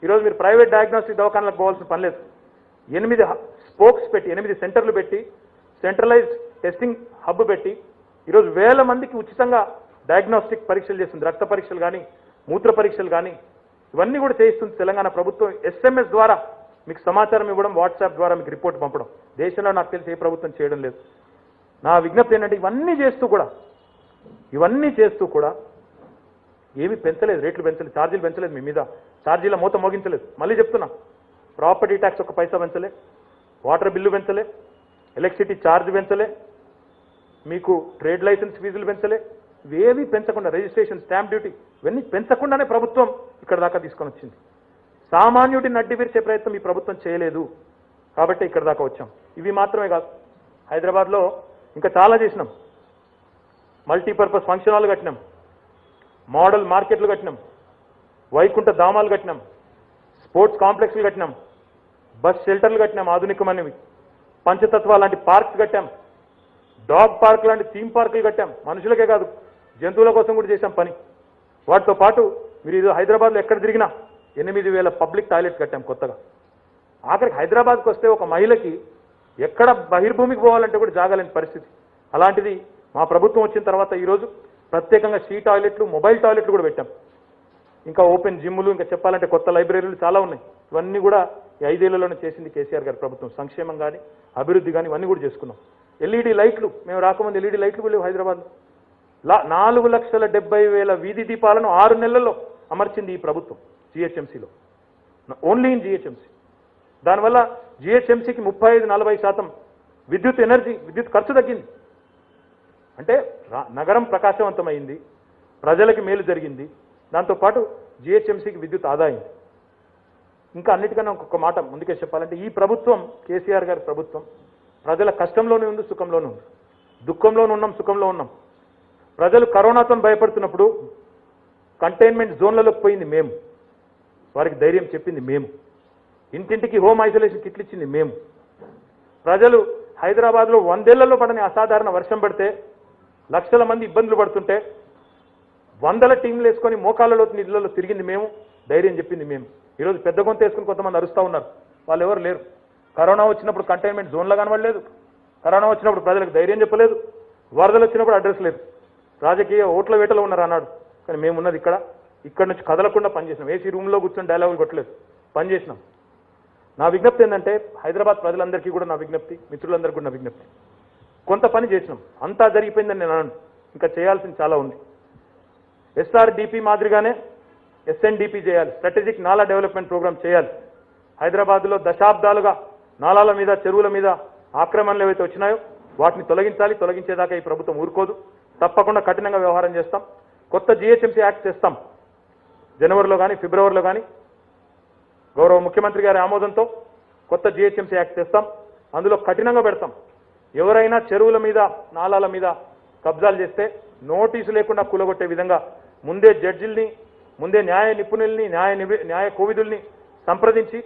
ఈరోజు మీరు private diagnostic దవాఖానలకు పోవాల్సిన పని లేదు. 8 స్పోక్స్ పెట్టి 8 సెంటర్లు పెట్టి సెంట్రలైజ్డ్ టెస్టింగ్ హబ్ పెట్టి ఈరోజు వేల మందికి ఉచితంగా డయాగ్నోస్టిక్ పరీక్షలు చేస్తుంది. రక్త పరీక్షలు కానీ మూత్ర పరీక్షలు కానీ ఇవన్నీ కూడా చేయిస్తుంది తెలంగాణ ప్రభుత్వం. SMS ద్వారా మీకు సమాచారం ఇవ్వడం, వాట్సాప్ ద్వారా మీకు రిపోర్ట్ పంపడం దేశంలో నాకు తెలిసి ఏ ప్రభుత్వం చేయడం లేదు. నా విజ్ఞప్తి ఏంటంటే ఇవన్నీ చేస్తూ కూడా ఏమీ పెంచలేదు, రేట్లు పెంచలేదు, ఛార్జీలు పెంచలేదు, మీ మీద ఛార్జీల మూత మోగించలేదు. మళ్ళీ చెప్తున్నా, ప్రాపర్టీ ట్యాక్స్ ఒక పైసా పెంచలే, వాటర్ బిల్లు పెంచలే, ఎలక్ట్రిసిటీ ఛార్జ్ పెంచలే, మీకు ట్రేడ్ లైసెన్స్ ఫీజులు పెంచలే, ఇవేవి పెంచకుండా రిజిస్ట్రేషన్ స్టాంప్ డ్యూటీ ఇవన్నీ పెంచకుండానే ప్రభుత్వం ఇక్కడ దాకా తీసుకొని వచ్చింది. సామాన్యుడిని అడ్డి విరిచే ప్రయత్నం ఈ ప్రభుత్వం చేయలేదు కాబట్టి ఇక్కడ దాకా వచ్చాం. ఇవి మాత్రమే కాదు, హైదరాబాద్లో ఇంకా చాలా చేసినాం. మల్టీపర్పస్ ఫంక్షన్ హాల్ కట్టినాం, మోడల్ మార్కెట్లు కట్టినాం, వైకుంఠ ధామాలు కట్టినాం, స్పోర్ట్స్ కాంప్లెక్స్లు కట్టినాం, బస్ షెల్టర్లు కట్టినాం ఆధునికమైనవి, పంచతత్వ లాంటి పార్క్స్ కట్టాం, డాగ్ పార్క్ లాంటి థీమ్ పార్కులు కట్టాం. మనుషులకే కాదు జంతువుల కోసం కూడా చేశాం పని. వాటితో పాటు మీరు ఇది హైదరాబాద్లో ఎక్కడ తిరిగినా 8,000 పబ్లిక్ టాయిలెట్స్ కట్టాం కొత్తగా. ఆఖరికి హైదరాబాద్కి వస్తే ఒక మహిళకి ఎక్కడ బహిర్భూమికి పోవాలంటే కూడా జాగాలేని పరిస్థితి. అలాంటిది మా ప్రభుత్వం వచ్చిన తర్వాత ఈరోజు ప్రత్యేకంగా సీ టాయిలెట్లు, మొబైల్ టాయిలెట్లు కూడా పెట్టాం. ఇంకా ఓపెన్ జిమ్లు, ఇంకా చెప్పాలంటే కొత్త లైబ్రరీలు చాలా ఉన్నాయి. ఇవన్నీ కూడా ఈ 5 ఏళ్లలోనే చేసింది కేసీఆర్ గారి ప్రభుత్వం. సంక్షేమం కానీ అభివృద్ధి కానీ ఇవన్నీ కూడా చేసుకున్నాం. ఎల్ఈడి లైట్లు, మేము రాకముందు ఎల్ఈడి లైట్లు కూడా లేవు హైదరాబాద్లో. 4,70,000 వీధి దీపాలను 6 నెలల్లో అమర్చింది ఈ ప్రభుత్వం జిహెచ్ఎంసీలో, ఓన్లీ ఇన్ జిహెచ్ఎంసీ. దానివల్ల జిహెచ్ఎంసీకి 35-40% విద్యుత్ ఖర్చు తగ్గింది. అంటే నగరం ప్రకాశవంతమైంది, ప్రజలకి మేలు జరిగింది, దాంతోపాటు జిహెచ్ఎంసీకి విద్యుత్ ఆదా అయింది. ఇంకా అన్నిటికన్నా ఒక్కొక్క మాట ముందుకే చెప్పాలంటే ఈ ప్రభుత్వం, కేసీఆర్ గారి ప్రభుత్వం ప్రజల కష్టంలోనే ఉంది, సుఖంలోనే ఉంది. దుఃఖంలోనూ ఉన్నాం, సుఖంలో ఉన్నాం. ప్రజలు కరోనాతో భయపడుతున్నప్పుడు కంటైన్మెంట్ జోన్లలోకి పోయింది మేము, వారికి ధైర్యం చెప్పింది మేము, ఇంటింటికి హోమ్ ఐసోలేషన్ కిట్లు ఇచ్చింది మేము. ప్రజలు హైదరాబాద్లో 100 ఏళ్లలో పడని అసాధారణ వర్షం పడితే లక్షల మంది ఇబ్బందులు పడుతుంటే 100 టీంలు వేసుకొని మోకాళ్ళలో నీళ్ళలో తిరిగింది మేము, ధైర్యం చెప్పింది మేము. ఈరోజు పెద్ద గొంతు వేసుకుని కొంతమంది అరుస్తూ ఉన్నారు, వాళ్ళు ఎవరు లేరు. కరోనా వచ్చినప్పుడు కంటైన్మెంట్ జోన్లో కనబడలేదు, కరోనా వచ్చినప్పుడు ప్రజలకు ధైర్యం చెప్పలేదు, వరదలు వచ్చినప్పుడు అడ్రస్ లేదు. రాజకీయ ఓట్ల వేటలో ఉన్నారు అన్నాడు, కానీ మేమున్నది ఇక్కడ నుంచి కదలకుండా పనిచేసినాం. ఏసీ రూమ్లో కూర్చొని డైలాగులు కొట్టలేదు, పనిచేసినాం. నా విజ్ఞప్తి ఏంటంటే హైదరాబాద్ ప్రజలందరికీ కూడా నా విజ్ఞప్తి, మిత్రులందరికీ కూడా నా విజ్ఞప్తి, కొంత పని చేసినాం, అంతా జరిగిపోయిందని నేను అనను, ఇంకా చేయాల్సింది చాలా ఉంది. SRDP మాదిరిగానే SNDP చేయాలి, స్ట్రాటజిక్ నాలా డెవలప్మెంట్ ప్రోగ్రామ్ చేయాలి. హైదరాబాద్లో దశాబ్దాలుగా నాలాల మీద, చెరువుల మీద ఆక్రమణలు ఏవైతే వచ్చినాయో వాటిని తొలగించాలి. తొలగించేదాకా ఈ ప్రభుత్వం ఊరుకోదు, తప్పకుండా కఠినంగా వ్యవహారం చేస్తాం. కొత్త GHMC యాక్ట్ చేస్తాం జనవరిలో కానీ ఫిబ్రవరిలో కానీ, గౌరవ ముఖ్యమంత్రి గారి ఆమోదంతో కొత్త GHMC యాక్ట్ చేస్తాం. అందులో కఠినంగా పెడతాం. ఎవరైనా చెరువుల మీద, నాలాల మీద కబ్జాలు చేస్తే నోటీసు లేకుండా కూలగొట్టే విధంగా ముందే జడ్జిల్ని, ముందే న్యాయ నిపుణుల్ని, న్యాయ కోవిదుల్ని సంప్రదించి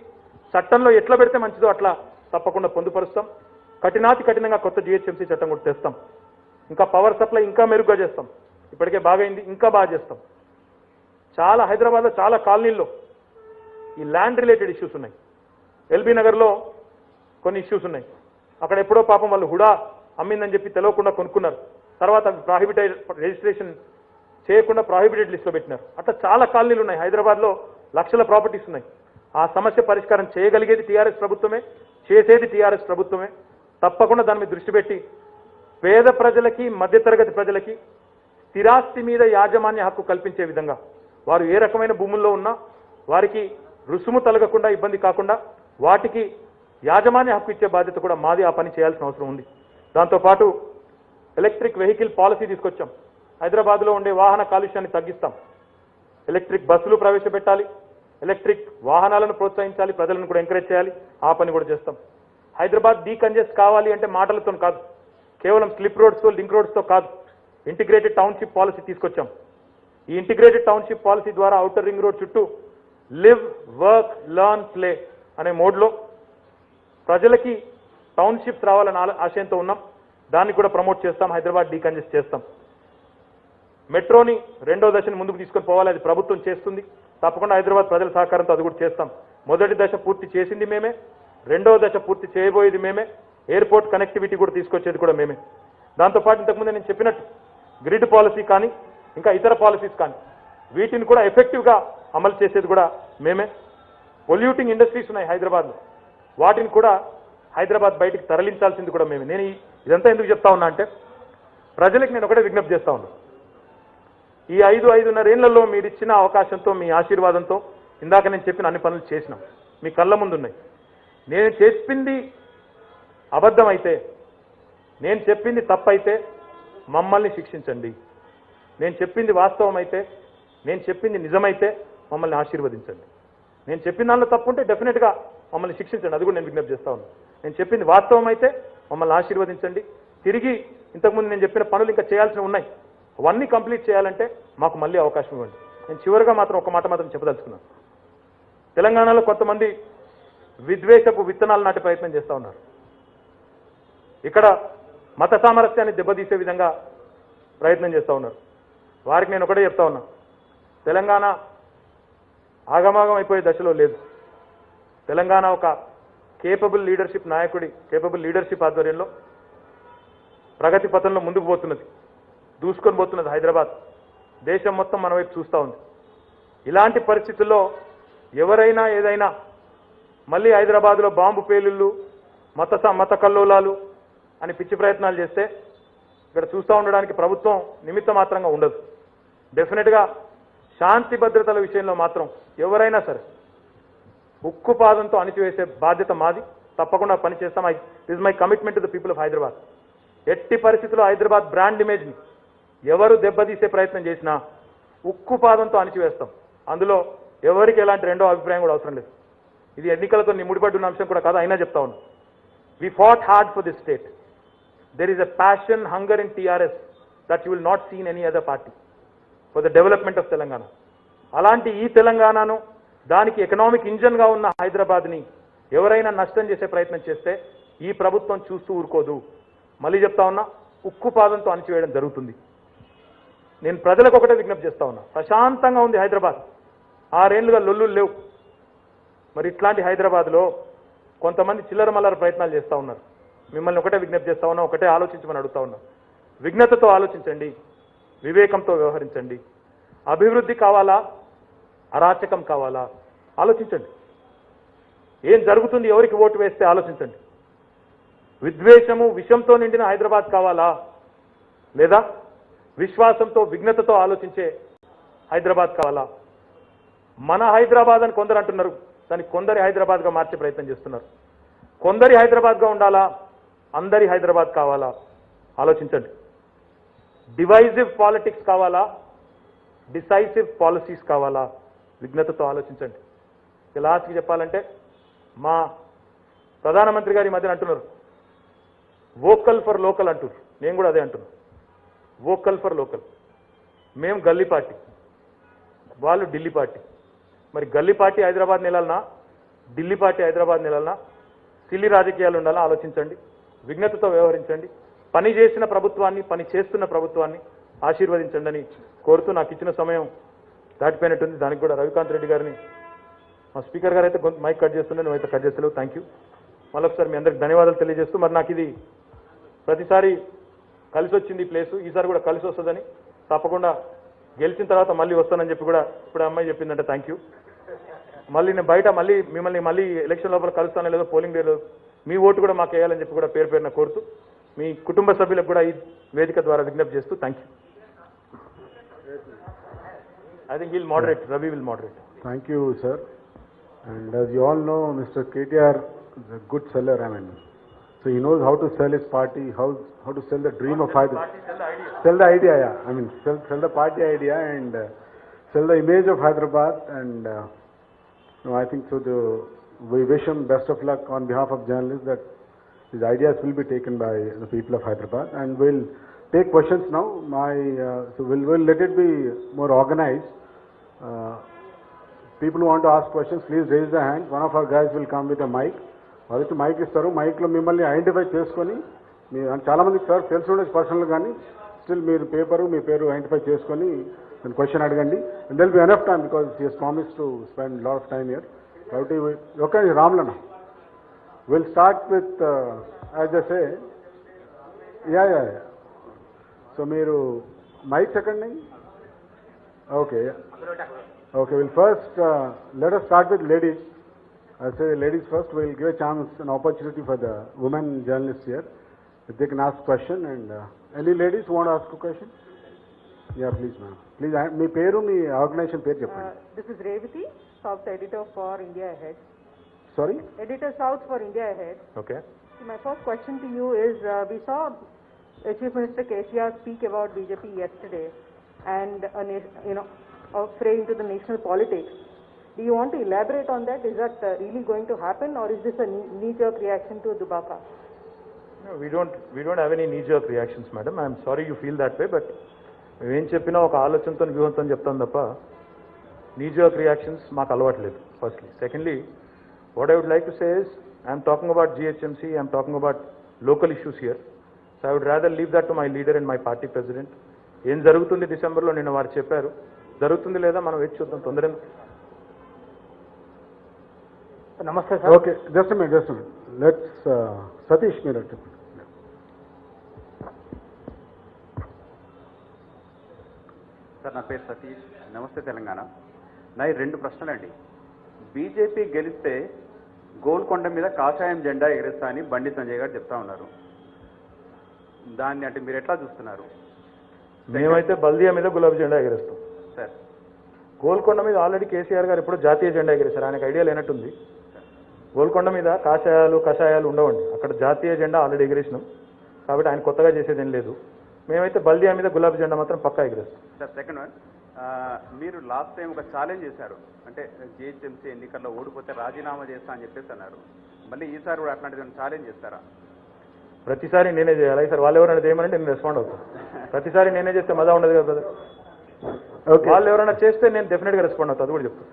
చట్టంలో ఎట్లా పెడితే మంచిదో అట్లా తప్పకుండా పొందుపరుస్తాం. కఠినంగా కొత్త GHMC చట్టం కూడా తెస్తాం. ఇంకా పవర్ సప్లై ఇంకా మెరుగ్గా చేస్తాం. ఇప్పటికే బాగైంది, ఇంకా బాగా చేస్తాం. చాలా హైదరాబాద్లో చాలా కాలనీల్లో ఈ ల్యాండ్ రిలేటెడ్ ఇష్యూస్ ఉన్నాయి. ఎల్బీ నగర్లో కొన్ని ఇష్యూస్ ఉన్నాయి. అక్కడ ఎప్పుడో పాపం వాళ్ళు హుడా అమ్మిందని చెప్పి తెలియకుండా కొనుక్కున్నారు, తర్వాత రిజిస్ట్రేషన్ చేయకుండా ప్రాహిబిటెడ్ లిస్ట్లో పెట్టినారు. అట్లా చాలా కాలనీలు ఉన్నాయి హైదరాబాద్లో, లక్షల ప్రాపర్టీస్ ఉన్నాయి. ఆ సమస్య పరిష్కారం చేయగలిగేది టీఆర్ఎస్ ప్రభుత్వమే, చేసేది టీఆర్ఎస్ ప్రభుత్వమే. తప్పకుండా దాని మీద దృష్టి పెట్టి పేద ప్రజలకి, మధ్యతరగతి ప్రజలకి స్థిరాస్తి మీద యాజమాన్య హక్కు కల్పించే విధంగా, వారు ఏ రకమైన భూముల్లో ఉన్నా వారికి రుసుము తలగకుండా, ఇబ్బంది కాకుండా వాటికి యాజమాన్య హక్కు ఇచ్చే బాధ్యత కూడా మాది. ఆ పని చేయాల్సిన అవసరం ఉంది. దాంతోపాటు ఎలక్ట్రిక్ వెహికల్ పాలసీ తీసుకొచ్చాం. హైదరాబాద్లో ఉండే వాహన కాలుష్యాన్ని తగ్గిస్తాం. ఎలక్ట్రిక్ బస్సులు ప్రవేశపెట్టాలి, ఎలక్ట్రిక్ వాహనాలను ప్రోత్సహించాలి, ప్రజలను కూడా ఎంకరేజ్ చేయాలి. ఆ పని కూడా చేస్తాం. హైదరాబాద్ డీకంజెస్ట్ కావాలి అంటే మాటలతో కాదు, కేవలం స్లిప్ రోడ్స్తో, లింక్ రోడ్స్తో కాదు, ఇంటిగ్రేటెడ్ టౌన్షిప్ పాలసీ తీసుకొచ్చాం. ఈ ఇంటిగ్రేటెడ్ టౌన్షిప్ పాలసీ ద్వారా ఔటర్ రింగ్ రోడ్ చుట్టూ లివ్, వర్క్, లర్న్, ప్లే అనే మోడ్లో ప్రజలకి టౌన్షిప్స్ రావాలని ఆశయంతో ఉన్నాం. దాన్ని కూడా ప్రమోట్ చేస్తాం. హైదరాబాద్ డీకంజెస్ట్ చేస్తాం. మెట్రోని 2వ దశను ముందుకు తీసుకొని పోవాలి, అది ప్రభుత్వం చేస్తుంది. తప్పకుండా హైదరాబాద్ ప్రజల సహకారంతో అది కూడా చేస్తాం. మొదటి దశ పూర్తి చేసింది మేమే, రెండవ దశ పూర్తి చేయబోయేది మేమే, ఎయిర్పోర్ట్ కనెక్టివిటీ కూడా తీసుకొచ్చేది కూడా మేమే. దాంతోపాటు ఇంతకుముందు నేను చెప్పినట్టు గ్రిడ్ పాలసీ కానీ ఇంకా ఇతర పాలసీస్ కానీ వీటిని కూడా ఎఫెక్టివ్గా అమలు చేసేది కూడా మేమే. పొల్యూటింగ్ ఇండస్ట్రీస్ ఉన్నాయి హైదరాబాద్లో, వాటిని కూడా హైదరాబాద్ బయటికి తరలించాల్సింది కూడా మేమే. నేను ఇదంతా ఎందుకు చెప్తా ఉన్నా అంటే ప్రజలకు నేను ఒకటే విజ్ఞప్తి చేస్తా ఉన్నా. ఈ 5-5.5 ఏళ్లలో మీరు ఇచ్చిన అవకాశంతో, మీ ఆశీర్వాదంతో ఇందాక నేను చెప్పిన అన్ని పనులు చేసినాం, మీ కళ్ళ ముందున్నాయి. నేను చెప్పింది అబద్ధమైతే, నేను చెప్పింది తప్పైతే మమ్మల్ని శిక్షించండి. నేను చెప్పింది వాస్తవం అయితే, నేను చెప్పింది నిజమైతే మమ్మల్ని ఆశీర్వదించండి. నేను చెప్పిన దానిలో తప్పు ఉంటే డెఫినెట్గా మమ్మల్ని శిక్షించండి, అది కూడా నేను విజ్ఞప్తి చేస్తా ఉన్నాను. నేను చెప్పింది వాస్తవం అయితే మమ్మల్ని ఆశీర్వదించండి. తిరిగి ఇంతకుముందు నేను చెప్పిన పనులు ఇంకా చేయాల్సినవి ఉన్నాయి, అవన్నీ కంప్లీట్ చేయాలంటే మాకు మళ్ళీ అవకాశం ఇవ్వండి. నేను చివరిగా మాత్రం ఒక మాట మాత్రం చెప్పదలుచుకున్నాను. తెలంగాణలో కొంతమంది విద్వేషపు విత్తనాలు నాటే ప్రయత్నం చేస్తూ ఉన్నారు. ఇక్కడ మత సామరస్యాన్ని దెబ్బతీసే విధంగా ప్రయత్నం చేస్తూ ఉన్నారు. వారికి నేను ఒకటే చెప్తా ఉన్నా, తెలంగాణ ఆగమాగం అయిపోయే దశలో లేదు. తెలంగాణ ఒక కేపబుల్ లీడర్షిప్ నాయకుడి కేపబుల్ లీడర్షిప్ ఆధ్వర్యంలో ప్రగతి పథంలో ముందుకు పోతున్నది, దూసుకొని పోతున్నది హైదరాబాద్. దేశం మొత్తం మన వైపు చూస్తూ ఉంది. ఇలాంటి పరిస్థితుల్లో ఎవరైనా ఏదైనా మళ్ళీ హైదరాబాద్లో బాంబు పేలుళ్ళు, మత కల్లోలాలు అని పిచ్చి ప్రయత్నాలు చేస్తే ఇక్కడ చూస్తూ ఉండడానికి ప్రభుత్వం నిమిత్త మాత్రంగా ఉండదు. డెఫినెట్గా శాంతి భద్రతల విషయంలో మాత్రం ఎవరైనా సరే ఉక్కుపాదంతో అణిచివేసే బాధ్యత మాది. తప్పకుండా పనిచేస్తాం. Is my commitment to the people of Hyderabad. ఎట్టి పరిస్థితుల్లో హైదరాబాద్ బ్రాండ్ ఇమేజ్ని ఎవరు దెబ్బతీసే ప్రయత్నం చేసినా ఉక్కుపాదంతో అణిచివేస్తాం. అందులో ఎవరికి ఎలాంటి రెండో అభిప్రాయం కూడా అవసరం లేదు. ఇది ఎన్నికలతో ముడిపడ్డున్న అంశం కూడా కాదు, అయినా చెప్తా ఉన్నాం. We fought hard for this state. There is a passion, hunger in TRS that you will not see in any other party for the development of Telangana. అలాంటి ఈ తెలంగాణను, దానికి ఎకనామిక్ ఇంజన్గా ఉన్న హైదరాబాద్ని ఎవరైనా నష్టం చేసే ప్రయత్నం చేస్తే ఈ ప్రభుత్వం చూస్తూ ఊరుకోదు. మళ్ళీ చెప్తా ఉన్నా, ఉక్కుపాదంతో అణిచివేయడం జరుగుతుంది. నేను ప్రజలకు ఒకటే విజ్ఞప్తి చేస్తా ఉన్నా, ప్రశాంతంగా ఉంది హైదరాబాద్, 6 ఏళ్లుగా లొల్లులు లేవు. మరి ఇట్లాంటి హైదరాబాద్లో కొంతమంది చిల్లర మల్లర ప్రయత్నాలు చేస్తూ ఉన్నారు. మిమ్మల్ని ఒకటే విజ్ఞప్తి చేస్తా ఉన్నా, ఒకటే ఆలోచించమని అడుగుతా ఉన్నా. విఘ్నతతో ఆలోచించండి, వివేకంతో వ్యవహరించండి. అభివృద్ధి కావాలా, అరాచకం కావాలా ఆలోచించండి. ఏం జరుగుతుంది, ఎవరికి ఓటు వేస్తే ఆలోచించండి. విద్వేషము, విషంతో నిండిన హైదరాబాద్ కావాలా, లేదా విశ్వాసంతో, విఘ్నతతో ఆలోచించే హైదరాబాద్ కావాలా? మన హైదరాబాద్ అని కొందరు అంటున్నారు, దాన్ని కొందరి హైదరాబాద్గా మార్చే ప్రయత్నం చేస్తున్నారు. కొందరి హైదరాబాద్గా ఉండాలా, అందరి హైదరాబాద్ కావాలా ఆలోచించండి. డివైజివ్ పాలిటిక్స్ కావాలా, డిసైసివ్ పాలసీస్ కావాలా, విఘ్నతతో ఆలోచించండి. లాస్ట్కి చెప్పాలంటే, మా ప్రధానమంత్రి గారు ఈ మధ్యన అంటున్నారు వోకల్ ఫర్ లోకల్ అంటున్నారు. నేను కూడా అదే అంటున్నాను, వోకల్ ఫర్ లోకల్. మేము గల్లీ పార్టీ, వాళ్ళు ఢిల్లీ పార్టీ. మరి గల్లీ పార్టీ హైదరాబాద్ నిలాలనా, ఢిల్లీ పార్టీ హైదరాబాద్ నిలాలనా? సిల్లి రాజకీయాలు ఉండాలా ఆలోచించండి. విఘ్నతతో వ్యవహరించండి. పని చేసిన ప్రభుత్వాన్ని, పని చేస్తున్న ప్రభుత్వాన్ని ఆశీర్వదించండి అని కోరుతూ, నాకు ఇచ్చిన సమయం దాటిపోయినట్టుంది. దానికి కూడా రవికాంత్ రెడ్డి గారిని, మా స్పీకర్ గారు అయితే మైక్ కట్ చేస్తుండే, నువ్వైతే కట్ చేస్తలేవు. Thank you. మళ్ళొకసారి మీ అందరికి ధన్యవాదాలు తెలియజేస్తూ, మరి నాకు ఇది ప్రతిసారి కలిసి వచ్చింది ఈ ప్లేసు, ఈసారి కూడా కలిసి వస్తుందని, తప్పకుండా గెలిచిన తర్వాత మళ్ళీ వస్తానని చెప్పి కూడా ఇప్పుడు అమ్మాయి చెప్పిందంటే థ్యాంక్ యూ. మళ్ళీ నేను బయట మిమ్మల్ని మళ్ళీ ఎలక్షన్ లోపల కలుస్తానో లేదో, పోలింగ్ డేలో మీ ఓటు కూడా మాకు వేయాలని చెప్పి కూడా పేరు పేరున కోరుతూ, మీ కుటుంబ సభ్యులకు కూడా ఈ వేదిక ద్వారా విజ్ఞప్తి చేస్తూ thank you. I think he'll moderate. Yeah. Ravi will moderate. Thank you, sir. And as you all know, Mr. KTR is a good seller. I mean, so he knows how to sell his party, how to sell the dream of Hyderabad. Sell the idea, yeah. I mean, sell the party idea and sell the image of Hyderabad. And I think so. We wish him best of luck on behalf of journalists that his ideas will be taken by the people of Hyderabad. And we'll take questions now. So we'll let it be more organized. People who want to ask questions, please raise their hand. One of our guys will come with a mic. వాళ్ళకి mic ఇస్తారు. మైక్లో మిమ్మల్ని identify చేసుకొని, చాలా మందికి sir తెలిసి ఉండొచ్చు personal, కానీ స్టిల్ మీరు మీ పేరు ఐడెంటిఫై చేసుకొని Then question అడగండి. And there will be enough time because he has promised to spend a lot of time here. కాబట్టి okay, Ramlana. We'll start with, as I say, yeah. So మీరు mic seconding? Okay. Okay, we'll first, let us start with ladies. I'll say ladies first. We'll give a chance, an opportunity for the women journalists here. If they can ask question and any ladies who want to ask a question? Yeah, please ma'am. Please, మీ పేరు మీ organisation పేరు చెప్పండి. This is Revati, South Editor for India Ahead. Sorry? Editor South for India Ahead. Okay. So my first question to you is, we saw Chief Minister KCR speak about BJP yesterday and a fray into the national politics. Do you want to elaborate on that? Is that really going to happen, or is this a knee-jerk reaction to Dubaka? No, we don't have any knee-jerk reactions, madam. I'm sorry you feel that way, but మేమేం చెప్పినా ఒక ఆలోచనతో వ్యూహంతో చెప్తాం తప్ప knee-jerk reactions మాకు అలవాట్లేదు. Firstly, secondly, what I would like to say is I'm talking about GHMC, I'm talking about local issues here. So I would rather leave that to my leader and my party president. ఏం జరుగుతుంది డిసెంబర్లో నిన్న వారు చెప్పారు, జరుగుతుంది లేదా మనం వేచి చూద్దాం, తొందర. నమస్తే sir. Okay, just a minute. Let's, Satish మీరు చెప్పండి. సార్ నా పేరు సతీష్, నమస్తే తెలంగాణ. నా 2 ప్రశ్నలండి. బీజేపీ గెలిస్తే గోల్కొండ మీద కాషాయం జెండా ఎగరేస్తా అని బండి సంజయ్ గారు చెప్తా ఉన్నారు. దాన్ని అంటే మీరు ఎట్లా చూస్తున్నారు? మేమైతే బల్దియా మీద గులాబీ జెండా ఎగరేస్తాం సార్. గోల్కొండ మీద ఆల్రెడీ కేసీఆర్ గారు ఎప్పుడో జాతీయ జెండా ఎగరేశారు, ఆయనకు ఐడియా లేనట్టుంది. గోల్కొండ మీద కషాయాలు ఉండవండి, అక్కడ జాతీయ జెండా ఆల్రెడీ ఎగరేసినాం, కాబట్టి ఆయన కొత్తగా చేసేది ఏం లేదు. మేమైతే బల్దియా మీద గులాబీ జెండా మాత్రం పక్కా ఎగరేస్తాం. సార్ సెకండ్ వన్, మీరు లాస్ట్ టైం ఒక ఛాలెంజ్ చేశారు, అంటే జిహెచ్ఎంసీ ఎన్నికల్లో ఓడిపోతే రాజీనామా చేస్తా అని చెప్పేసి అన్నారు. మళ్ళీ ఈసారి కూడా అట్లాంటిది ఛాలెంజ్ చేస్తారా? ప్రతిసారి నేనే చేయాలి సార్, వాళ్ళు ఎవరైనా చేయమంటే నేను రెస్పాండ్ అవుతాను. ప్రతిసారి నేనే చేస్తే మజా ఉండదు కదా బ్రదర్. వాళ్ళు ఎవరైనా చేస్తే నేను డెఫినెట్గా రెస్పాండ్ అవుతాను, అది కూడా చెప్తాను.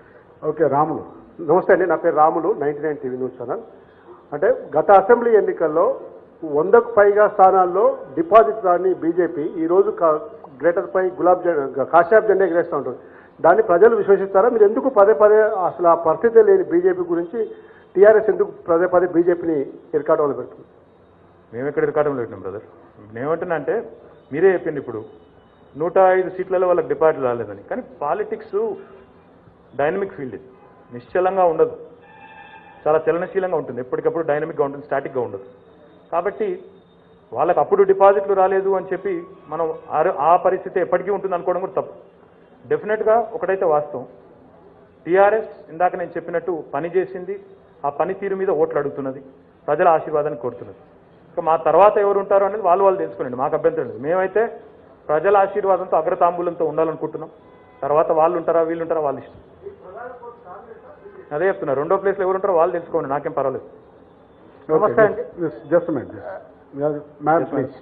ఓకే, రాములు. నమస్తే అండి, నా పేరు రాములు, 99 టీవీ న్యూస్ ఛానల్. అంటే గత అసెంబ్లీ ఎన్నికల్లో 100కు పైగా స్థానాల్లో డిపాజిట్ రాని బీజేపీ ఈరోజు గ్రేటర్ పై కాషాయపు జెండా ఎగరేస్తూ ఉంటుంది. దాన్ని ప్రజలు విశ్వసిస్తారా? మీరు ఎందుకు పదే అసలు ఆ పరిస్థితి లేని బీజేపీ గురించి టీఆర్ఎస్ ఎందుకు పదే బీజేపీని ఇరకాటంలో పెడుతుంది? మేము ఎక్కడ ఇరకాటంలో పెట్టినాం బ్రదర్. నేనేమంటున్నా అంటే మీరే చెప్పింది ఇప్పుడు 105 సీట్లలో వాళ్ళకి డిపాజిట్ రాలేదని. కానీ పాలిటిక్స్ డైనమిక్ ఫీల్డ్, ఇది నిశ్చలంగా ఉండదు, చాలా చలనశీలంగా ఉంటుంది, ఎప్పటికప్పుడు డైనమిక్గా ఉంటుంది, స్టాటిక్గా ఉండదు. కాబట్టి వాళ్ళకి అప్పుడు డిపాజిట్లు రాలేదు అని చెప్పి మనం ఆ పరిస్థితి ఎప్పటికీ ఉంటుంది అనుకోవడం కూడా తప్పు. డెఫినెట్గా ఒకటైతే వాస్తవం, టీఆర్ఎస్ ఇందాక నేను చెప్పినట్టు పని చేసింది, ఆ పనితీరు మీద ఓట్లు అడుగుతున్నది, ప్రజల ఆశీర్వాదాన్ని కోరుతున్నది. ఇక మా తర్వాత ఎవరు ఉంటారో అనేది వాళ్ళు తెలుసుకోండి, మాకు అభ్యంతరం లేదు. మేమైతే ప్రజల ఆశీర్వాదంతో అగ్రతాంబూలంతో ఉండాలనుకుంటున్నాం. తర్వాత వాళ్ళు ఉంటారా వీళ్ళు ఉంటారా వాళ్ళ ఇష్టం. అదే చెప్తున్నా, 2వ ప్లేస్లో ఎవరు ఉంటారో వాళ్ళు తెలుసుకోండి, నాకేం పర్వాలేదు. నమస్తే అండి. Just a minute. Ma'am, please.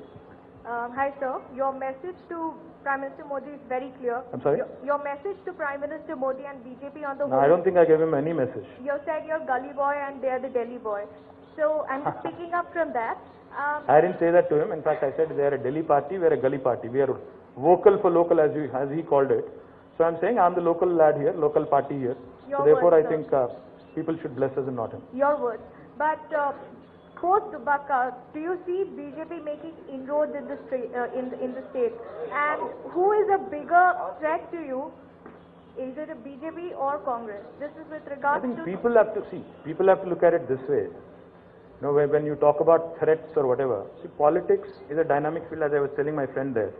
Hi sir, your message to Prime Minister Modi is very clear. I'm sorry? Your message to Prime Minister Modi and BJP on the No, whole. I don't think I gave him any message. You said you're gully boy and they're the Delhi boy. So I'm just picking up from that. I didn't say that to him. In fact, I said they are a Delhi party, we are a gully party. We are vocal for local, as he called it. So I'm saying I'm the local lad here, local party here. So Your therefore, words, I think people should bless us and not him. Your words. But post Dubaka, do you see BJP making inroads in the state? And who is a bigger threat to you? Is it a BJP or Congress? This is with I regards think to people have to look at it this way. You know, when you talk about threats or whatever, see, politics is a dynamic field, as I was telling my friend there.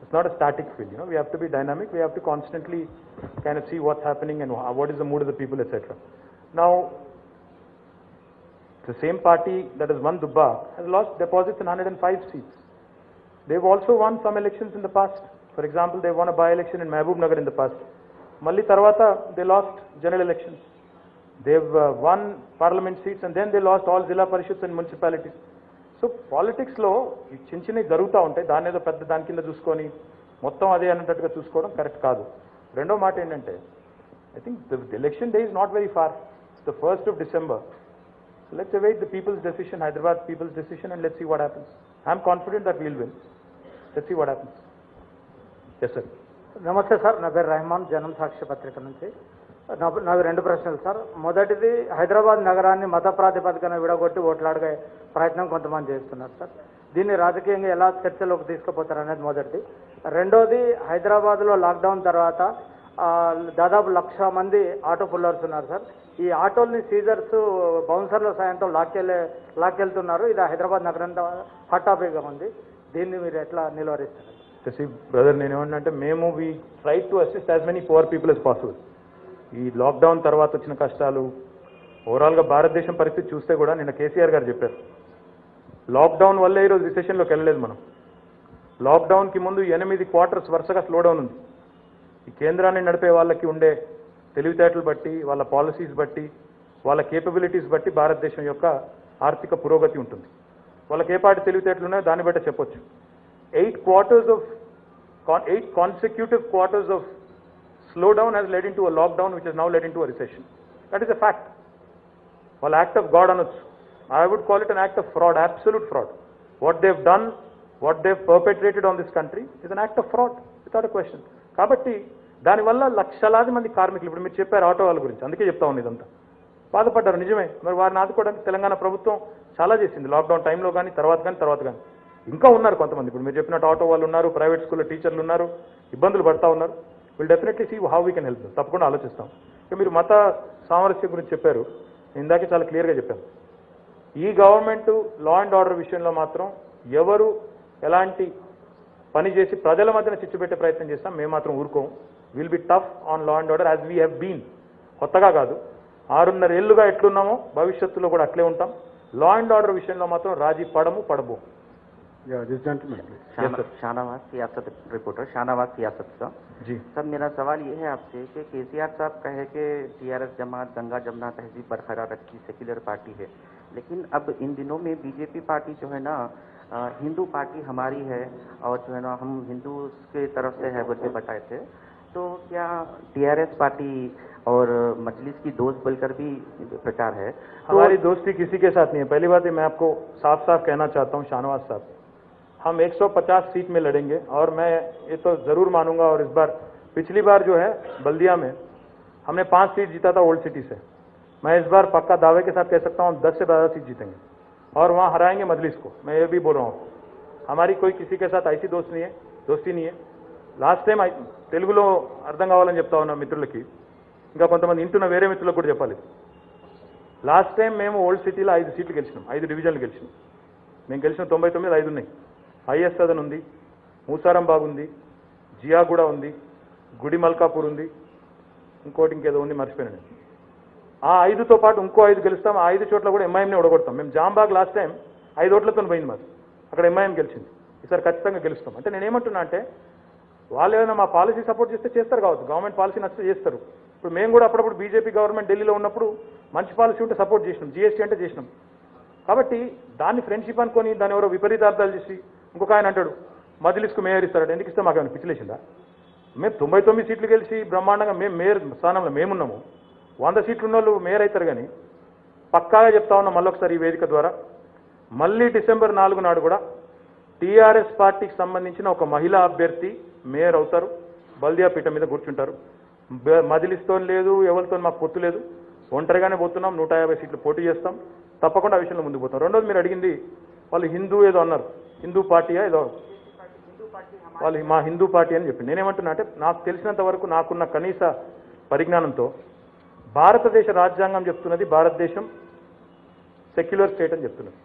It's not a static field, you know, we have to be dynamic, we have to constantly kind of see what's happening and what is the mood of the people, etc. Now, the same party that has won Dubba has lost deposits in 105 seats. They've also won some elections in the past. For example, they won a by-election in Mehboob Nagar in the past. Malli Tarvata, they lost general elections. They've won parliament seats and then they lost all Zilla Parishads and municipalities. So politics లో చిన్న చిన్నవి జరుగుతూ ఉంటాయి, దాని ఏదో పెద్ద దాని కింద చూసుకొని మొత్తం అదే అన్నట్టుగా చూసుకోవడం కరెక్ట్ కాదు. రెండో మాట ఏంటంటే, I think the election day is not very far. It's the 1st of December. So let's await the people's decision, Hyderabad people's decision, and let's see what happens. I'm confident that we'll win. Let's see what happens. Yes, sir. నమస్తే sir, నా పేరు రెహమాన్, జనం సాక్షి పత్రిక నుంచి. నాకు రెండు ప్రశ్నలు sir. మొదటిది, హైదరాబాద్ నగరాన్ని మత ప్రాతిపదికన విడగొట్టి ఓట్లాడే ప్రయత్నం కొంతమంది చేస్తున్నారు సార్. దీన్ని రాజకీయంగా ఎలా చర్చలోకి తీసుకుపోతారు అనేది మొదటిది. రెండోది, హైదరాబాద్లో లాక్డౌన్ తర్వాత దాదాపు 1,00,000 మంది ఆటో పుల్లర్స్ ఉన్నారు సార్. ఈ ఆటోల్ని సీజర్స్ బౌన్సర్ల సాయంతో లాక్కెళ్తున్నారు. ఇది హైదరాబాద్ నగరంలో హాట్ టాపిక్గా ఉంది. దీన్ని మీరు ఎట్లా నిలువరిస్తారు? బ్రదర్, నేనేమన్నా మేము we try to assist as many poor people as possible. ఈ లాక్డౌన్ తర్వాత వచ్చిన కష్టాలు, ఓవరాల్గా భారతదేశం పరిస్థితి చూస్తే కూడా నిన్న కేసీఆర్ గారు చెప్పారు, లాక్డౌన్ వల్లే ఈరోజు రిసెషన్లోకి వెళ్ళలేదు మనం. లాక్డౌన్కి ముందు 8 క్వార్టర్స్ వరుసగా స్లోడౌన్ ఉంది. ఈ కేంద్రాన్ని నడిపే వాళ్ళకి ఉండే తెలివితేటలు బట్టి, వాళ్ళ పాలసీస్ బట్టి, వాళ్ళ కేపబిలిటీస్ బట్టి భారతదేశం యొక్క ఆర్థిక పురోగతి ఉంటుంది. వాళ్ళకి ఏ పాటి తెలివితేటలు ఉన్నాయో దాన్ని బట్టి చెప్పొచ్చు. 8 consecutive quarters of slowdown has led into a lockdown, which has now led into a recession. That is a fact. Well, act of God అనొచ్చు. I would call it an act of fraud, absolute fraud. What they've done, what they've perpetrated on this country is an act of fraud, without a question. కాబట్టి దానివల్ల లక్షలాది మంది కార్మికులు, ఇప్పుడు మీరు చెప్పారు auto వాళ్ళ గురించి, అందుకే చెప్తా ఉంది ఇదంతా, బాధపడ్డారు. నిజమే, మరి వారిని ఆదుకోవడానికి తెలంగాణ ప్రభుత్వం చాలా చేసింది, లాక్డౌన్ టైంలో కానీ తర్వాత కానీ. ఇంకా ఉన్నారు కొంతమంది, ఇప్పుడు మీరు చెప్పినట్టు ఆటో వాళ్ళు ఉన్నారు, ప్రైవేట్ స్కూల్లో టీచర్లు ఉన్నారు, ఇబ్బందులు పడతా ఉన్నారు. Will definitely see how we can help them. తప్పకుండా ఆలోచిస్తాం. ఇక మీరు మత సామరస్యం గురించి చెప్పారు, ఇందాకే చాలా క్లియర్గా చెప్పాను. ఈ గవర్నమెంట్ లా అండ్ ఆర్డర్ విషయంలో మాత్రం ఎవరు ఎలాంటి పని చేసి ప్రజల మధ్యన చిచ్చు పెట్టే ప్రయత్నం చేస్తాం మేము మాత్రం ఊరుకోము. Will be tough on law and order as we have been. కొత్తగా కాదు, 6.5 ఏళ్లుగా ఎట్లున్నామో భవిష్యత్తులో కూడా అట్లే ఉంటాం. లా అండ్ ఆర్డర్ విషయంలో మాత్రం రాజీ పడబో. शाहनवाज सियासत रिपोर्टर, शाहनवाज सियासत का जी सर, मेरा सवाल ये है आपसे कि केसीआर साहब कहे कि टीआरएस जमात गंगा जमुना तहजीब बरकरार रखती सेक्युलर पार्टी है, लेकिन अब इन दिनों में बीजेपी पार्टी जो है ना हिंदू पार्टी हमारी है और जो है ना हम हिंदू के तरफ से है बोल के बताए थे, तो क्या टीआरएस पार्टी और मजलिस की दोस्त बोलकर भी प्रचार है? हमारी दोस्ती किसी के साथ नहीं है. पहली बात मैं आपको साफ साफ कहना चाहता हूँ शाहनवाज साहब, हम 150 सीट में लड़ेंगे और मैं ये तो जरूर मानूंगा. और इस बार, पिछली बार जो है बल्दिया में हमने 5 सीट जीता था ओल्ड सिटी से. मैं इस बार पक्का दावे के साथ कह सकता हूँ 10 से 12 सीट जीतेंगे और वहाँ हराएंगे मजलिस को. मैं ये भी बोल रहा हूँ, हमारी कोई किसी के साथ ऐसी दोस्ती नहीं है. లాస్ట్ టైం తెలుగులో అర్థం కావాలని చెప్తా ఉన్నా మిత్రులకి, ఇంకా కొంతమంది ఇంటున్న వేరే మిత్రులకు కూడా చెప్పాలి. లాస్ట్ టైం మేము ఓల్డ్ సిటీలో 5 సీట్లు గెలిచినాం, 5 డివిజన్లు గెలిచినాం. మేము గెలిచిన 99, 5 ఉన్నాయి. ఐఎస్ సదన్ ఉంది, మూసారంబాగ్ ఉంది, జియాగూడ ఉంది, గుడి మల్కాపూర్ ఉంది, ఇంకేదో ఉంది మర్చిపోయాను. ఆ 5తో పాటు ఇంకో 5 గెలుస్తాం. ఆ 5 చోట్ల కూడా ఎంఐఎంని ఓడగొడతాం. మేము జాంబాగ్ లాస్ట్ టైం 5 ఓట్లతో పోయింది మాది, అక్కడ ఎంఐఎం గెలిచింది. ఈసారి ఖచ్చితంగా గెలుస్తాం. అంటే నేనేమంటున్నా అంటే, వాళ్ళు ఏమైనా మా పాలసీ సపోర్ట్ చేస్తే చేస్తారు కావచ్చు, గవర్నమెంట్ పాలసీ నచ్చితే చేస్తారు. ఇప్పుడు మేము కూడా అప్పుడప్పుడు బీజేపీ గవర్నమెంట్ ఢిల్లీలో ఉన్నప్పుడు మంచి పాలసీ ఉంటే సపోర్ట్ చేసినాం, జీఎస్టీ అంటే చేసినాం. కాబట్టి దాన్ని ఫ్రెండ్షిప్ అనుకొని దాన్ని ఎవరో విపరీతార్థాలు చేసి, ఇంకొక ఆయన అంటాడు మజ్లిస్కు మేయర్ ఇస్తాడు. ఎందుకు ఇస్తే మాకు ఏమైనా పిచ్చిలేసిందా? మేము 99 సీట్లు గెలిచి బ్రహ్మాండంగా మేము మేయర్ స్థానంలో మేమున్నాము. 100 సీట్లు ఉన్న వాళ్ళు మేయర్ అవుతారు. కానీ పక్కాగా చెప్తా ఉన్నాం మళ్ళొకసారి ఈ వేదిక ద్వారా, మళ్ళీ డిసెంబర్ 4 నాడు కూడా టీఆర్ఎస్ పార్టీకి సంబంధించిన ఒక మహిళా అభ్యర్థి మేయర్ అవుతారు, బల్దియా పీఠం మీద కూర్చుంటారు. మజ్లిస్తో లేదు, ఎవరితో మాకు పొత్తు లేదు, ఒంటరిగానే పోతున్నాం. 150 సీట్లు పోటీ చేస్తాం, తప్పకుండా ఆ విషయంలో ముందుకు పోతాం. రెండోది, మీరు అడిగింది వాళ్ళు హిందూ ఏదో అన్నారు, హిందూ పార్టీయా ఏదో, వాళ్ళు మా హిందూ పార్టీ అని చెప్పి. నేనేమంటున్నా అంటే, నాకు తెలిసినంత వరకు నాకున్న కనీస పరిజ్ఞానంతో భారతదేశ రాజ్యాంగం చెప్తున్నది భారతదేశం సెక్యులర్ స్టేట్ అని చెప్తున్నది.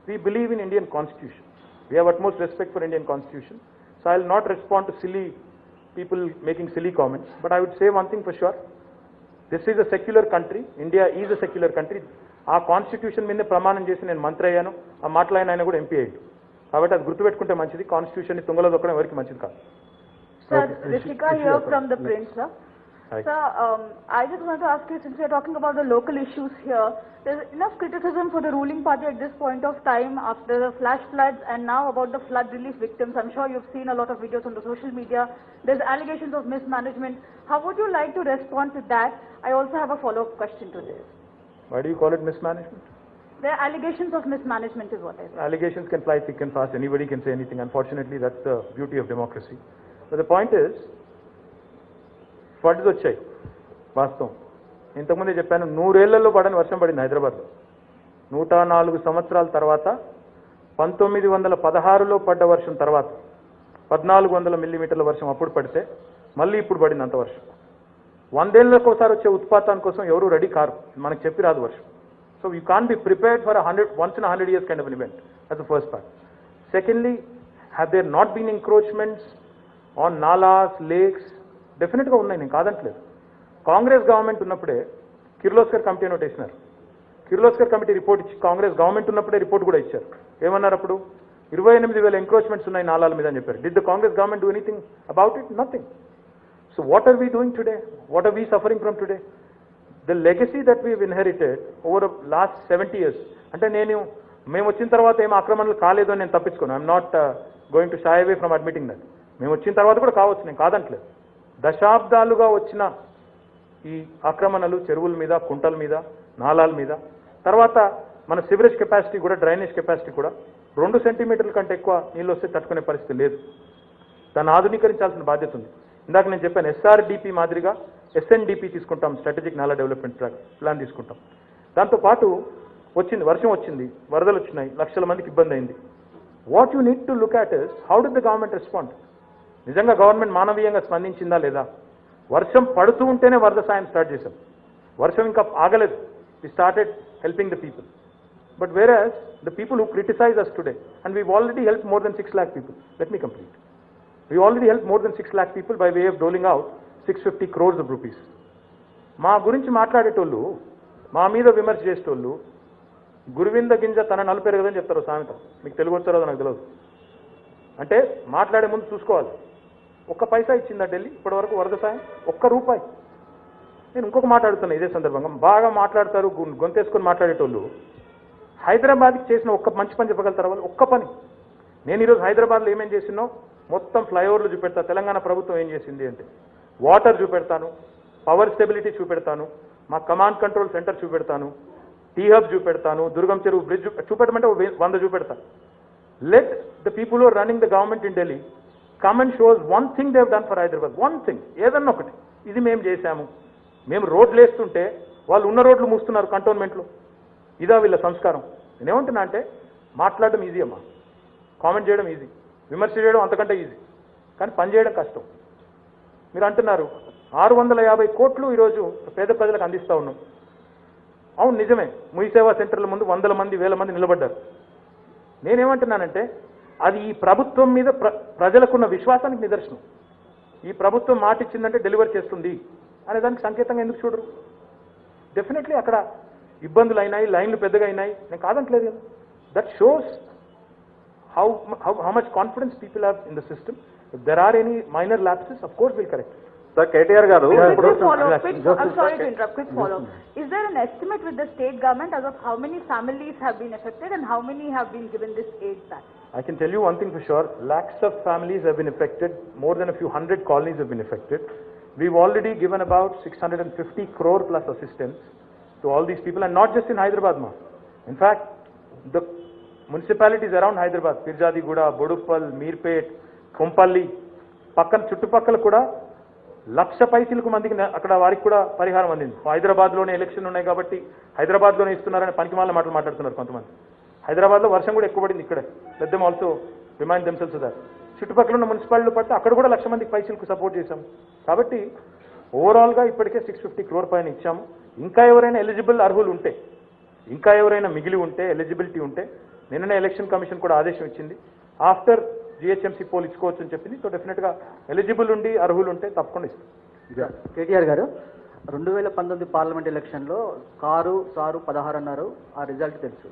We believe in Indian constitution, we have utmost respect for Indian constitution. So I will not respond to silly people making silly comments, but I would say one thing for sure. This is a secular country. India is a secular country. ఆ constitution మీద ప్రమాణం చేసి నేను మంత్రి అయ్యాను, ఆ మాటలైన ఆయన కూడా ఎంపీ అయ్యాడు. కాబట్టి అది గుర్తుపెట్టుకుంటే మంచిది. కాన్స్టిట్యూషన్ ని తుంగలో దొక్కడం ఎవరికి మంచిది కాదు. Sir, Rishika here from the Print, sir. Sir, I just want to ask you, since we are talking about the local issues here, there's enough criticism for the ruling party at this point of time after the flash floods and now about the flood relief victims. I'm sure you've seen a lot of videos on the social media. There's allegations of mismanagement. How would you like to respond to that? I also have a follow-up question to this. Why do you call it mismanagement? There are allegations of mismanagement is what I say. Allegations can fly thick and fast. Anybody can say anything. Unfortunately, that's the beauty of democracy. But the point is, floods వచ్చాయి వాస్తవం. ఇంతకుముందే చెప్పాను 100 ఏళ్లలో పడని వర్షం పడింది హైదరాబాద్లో. 104 సంవత్సరాల తర్వాత 1916లో పడ్డ వర్షం తర్వాత 1400 మిల్లీమీటర్ల వర్షం అప్పుడు పడితే మళ్ళీ ఇప్పుడు పడింది అంత వర్షం. 100 ఏళ్ళకి ఒకసారి వచ్చే ఉత్పాతాని కోసం ఎవరు రెడీ కారు, మనకు చెప్పి రాదు వర్షం. So you can be prepared for once in a 100 years kind of an event. That's the first part. Secondly, have there not been encroachments on nalas, lakes? డెఫినెట్గా ఉన్నాయి, నేను కాదంటలేదు. కాంగ్రెస్ గవర్నమెంట్ ఉన్నప్పుడే కిర్లోస్కర్ కమిటీ నోట్ వేసినారు. Kirloskar committee report ఇచ్చి Congress government ఉన్నప్పుడే report కూడా ఇచ్చారు. ఏమన్నారు అప్పుడు? 28,000 ఎంక్రోచ్మెంట్స్ ఉన్నాయి నాలాల మీద అని చెప్పారు. Did the Congress government do anything about it? Nothing. So what are we doing today? What are we suffering from today? The legacy that we've inherited over last 70 years. అంటే మేము వచ్చిన తర్వాత ఏం ఆక్రమణలు కాలేదు అని నేను తప్పించుకోను. I'm not going to shy away from admitting that. మేము వచ్చిన తర్వాత కూడా కావచ్చు, నేను కాదంటలేదు. దశాబ్దాలుగా వచ్చిన ఈ ఆక్రమణలు చెరువుల మీద, కుంటల మీద, నాలాల మీద, తర్వాత మన సివరేజ్ కెపాసిటీ కూడా, డ్రైనేజ్ కెపాసిటీ కూడా 2 సెంటీమీటర్ల కంటే ఎక్కువ నీళ్ళు వస్తే తట్టుకునే పరిస్థితి లేదు. దాన్ని ఆధునీకరించాల్సిన బాధ్యత ఉంది. ఇందాక నేను చెప్పాను, SRDP మాదిరిగా SNDP తీసుకుంటాం, స్ట్రాటజిక్ నాలా డెవలప్మెంట్ ప్లాన్ తీసుకుంటాం. దాంతోపాటు వర్షం వచ్చింది, వరదలు వచ్చినాయి, లక్షల మందికి ఇబ్బంది అయింది. What you need to look at is how did the government respond? నిజంగా గవర్నమెంట్ మానవీయంగా స్పందించిందా లేదా? వర్షం పడుతూ ఉంటేనే వరద సాయం స్టార్ట్ చేశాం. వర్షం ఇంకా ఆగలేదు. We started helping the people. But whereas the people who criticise us today, and we've already help more than 6 lakh people. Let me complete. We already helped more than 6 lakh people by way of doling out 650 crores of rupees. మా గురించి మాట్లాడేటోళ్ళు, మా మీద విమర్శ చేసేటోళ్ళు గురువింద గింజ తన నలుపెరగదని చెప్తారు సామెత. మీకు తెలుగు వచ్చారో నాకు తెలియదు. అంటే మాట్లాడే ముందు చూసుకోవాలి. 1 పైసా ఇచ్చిందా ఢిల్లీ ఇప్పటివరకు వరద సాయం? 1 రూపాయి. నేను ఇంకొక మాట్లాడుతున్నా ఇదే సందర్భంగా. బాగా మాట్లాడతారు, గొంతేసుకొని మాట్లాడేటోళ్ళు హైదరాబాద్కి చేసిన ఒక్క మంచి పని చెప్పగలుగుతారు వాళ్ళు? ఒక్క పని. నేను ఈరోజు హైదరాబాద్లో ఏమేం చేసినో మొత్తం ఫ్లైఓవర్లు చూపెడతా. తెలంగాణ ప్రభుత్వం ఏం చేసింది అంటే వాటర్ చూపెడతాను, పవర్ స్టెబిలిటీ చూపెడతాను, మా కమాండ్ కంట్రోల్ సెంటర్ చూపెడతాను, టీ హబ్ చూపెడతాను, దుర్గం చెరువు బ్రిడ్జ్ చూపెట్టమంటే 100 చూపెడతాను. Let the people who are running the government in Delhi come and shows one thing they have done for Hyderabad. One thing, ఏదన్నా ఒకటి. ఇది మేము చేశాము. మేము రోడ్లు వేస్తుంటే వాళ్ళు ఉన్న రోడ్లు మూస్తున్నారు కంటోన్మెంట్లో. ఇదా వీళ్ళ సంస్కారం? నేనేమంటున్నా అంటే మాట్లాడడం ఈజీ అమ్మా, కామెంట్ చేయడం ఈజీ, విమర్శ చేయడం అంతకంటే ఈజీ, కానీ పని చేయడం కష్టం. మీరు అంటున్నారు 650 కోట్లు ఈరోజు పేద ప్రజలకు అందిస్తూ ఉన్నాం. అవును నిజమే, మీ సేవా సెంటర్ల ముందు 100 మంది 1000 మంది నిలబడ్డారు. నేనేమంటున్నానంటే అది ఈ ప్రభుత్వం మీద ప్రజలకున్న విశ్వాసానికి నిదర్శనం. ఈ ప్రభుత్వం మాట ఇచ్చిందంటే డెలివర్ చేస్తుంది అనే దానికి సంకేతంగా ఎందుకు చూడరు? డెఫినెట్లీ అక్కడ ఇబ్బందులు అయినాయి, లైన్లు పెద్దగా అయినాయి, నేను కాదంటలేదు. That shows how much confidence people have in the system. If there are any minor lapses, of course we'll correct it. Sir KTR గారు Quick follow. I'm sorry to interrupt. Quick follow. Is there an estimate with the state government as of how many families have been affected and how many have been given this aid back? I can tell you one thing for sure. Lakhs of families have been affected. More than a few hundred colonies have been affected. We've already given about 650 crore plus assistance to all these people, and not just in Hyderabad, ma. In fact, the municipalities around Hyderabad, Pirjadiguda, Boduppal, Meerpet, Kompalli, పక్కన చుట్టుపక్కల కూడా 1,00,000 పైసలకు మందికి అక్కడ వారికి కూడా పరిహారం అందింది. హైదరాబాద్లోనే ఎలక్షన్ ఉన్నాయి కాబట్టి హైదరాబాద్లోనే ఇస్తున్నారని పనికిమాల మాటలు మాట్లాడుతున్నారు కొంతమంది. హైదరాబాద్లో వర్షం కూడా ఎక్కువ పడింది ఇక్కడే. Let them also remind themselves that. చుట్టుపక్కల ఉన్న మున్సిపాలిటీలు పడితే అక్కడ కూడా 1,00,000 మందికి పైసలకు సపోర్ట్ చేశాం. కాబట్టి ఓవరాల్గా ఇప్పటికే 650 crore పైన ఇచ్చాము. ఇంకా ఎవరైనా ఎలిజిబుల్ అర్హులు ఉంటే, ఇంకా ఎవరైనా మిగిలి ఉంటే, ఎలిజిబిలిటీ ఉంటే, నిన్ననే ఎలక్షన్ కమిషన్ కూడా ఆదేశం ఇచ్చింది. ఆఫ్టర్ జిహెచ్ఎంసీ పోల్ ఇచ్చుకోవచ్చు అని చెప్పింది. సో డెఫినెట్గా ఎలిజిబుల్ ఉండి అర్హులు ఉంటే తప్పకుండా ఇస్తాం. కేటీఆర్ గారు 2019 పార్లమెంట్ ఎలక్షన్లో సారు 16 అన్నారు, ఆ రిజల్ట్ తెలుసు.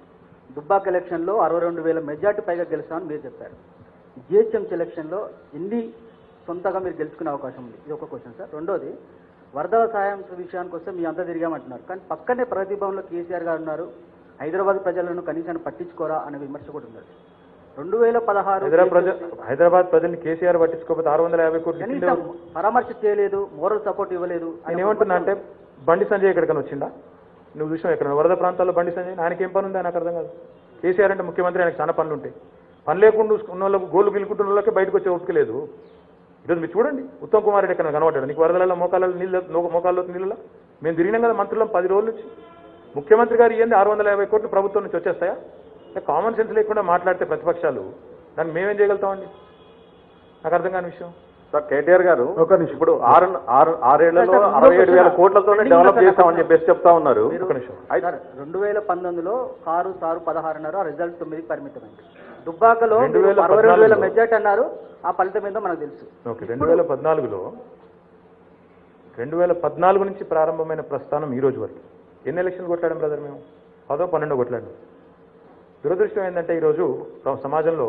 దుబ్బాక్ ఎలక్షన్లో 62,000 మెజార్టీ పైగా గెలుస్తామని మీరు చెప్పారు. జిహెచ్ఎంసీ ఎలక్షన్లో ఎన్ని సొంతగా మీరు గెలుచుకునే అవకాశం ఉంది? ఇది ఒక క్వశ్చన్ సార్. రెండోది, వరద సాయం విషయానికి వస్తే మీ అంతా తిరిగామంటున్నారు, కానీ పక్కనే ప్రగతి భవన్లో కేసీఆర్ గారు ఉన్నారు. హైదరాబాద్ ప్రజలను కనీసం పట్టించుకోరా అనే విమర్శ కూడా ఉన్నది. 2016 హైదరాబాద్ ప్రజల్ని కేసీఆర్ పట్టించుకోకపోతే 650 కోట్లు పరామర్శ చేయలేదు, మోరల్ సపోర్ట్ ఇవ్వలేదు. ఆయన ఏమంటున్నా అంటే బండి సంజయ్ ఎక్కడికైనా వచ్చిందా? నువ్వు చూసావు ఎక్కడ వరద ప్రాంతాల్లో బండి సంజయ్? ఆయనకి ఏం పని ఉంది? నాకు అర్థం కాదు. కేసీఆర్ అంటే ముఖ్యమంత్రి, ఆయనకు చాలా పనులు ఉంటాయి. పని లేకుండా ఉన్న వాళ్ళకు గోలు గిలుకుంటున్న వాళ్ళకే బయటకు వచ్చే ఓపిక లేదు. ఈరోజు మీరు చూడండి, ఉత్తమ్ కుమార్ రెడ్డి ఎక్కడ కనబడ్డాడు? నీకు వరదలలో మోకాల్లో నీళ్ళ మేము తిరిగినాం కదా మంత్రులం 10 రోజుల నుంచి. ముఖ్యమంత్రి గారు ఇవ్వండి 650 కోట్లు ప్రభుత్వం నుంచి వచ్చేస్తాయా? కామన్ సెన్స్ లేకుండా మాట్లాడితే ప్రతిపక్షాలు దాన్ని మేమేం చేయగలుగుతామండి? నాకు అర్థం కాని విషయం. సార్ కేటీఆర్ గారు ఒక నిమిషం. ఇప్పుడు ఆరేళ్లలో 67,000 కోట్లతోనే డెవలప్ చేస్తామని చెప్పేసి చెప్తా ఉన్నారు. ఒక నిమిషం. సార్ 2019లో కారు సారు 16 అన్నారు, ఆ రిజల్ట్ 9కి పరిమితమైంది. దుబ్బాకలో 62,000 మెజార్టీ అన్నారు, ఆ ఫలితం ఏందో మనకు తెలుసు. ఓకే, 2014 నుంచి ప్రారంభమైన ప్రస్థానం ఈ రోజు వరకు ఎన్ని ఎలక్షన్లు కొట్లాడాం బ్రదర్? మేము 10, 12 కొట్లాడాం. దురదృష్టం ఏంటంటే ఈరోజు సమాజంలో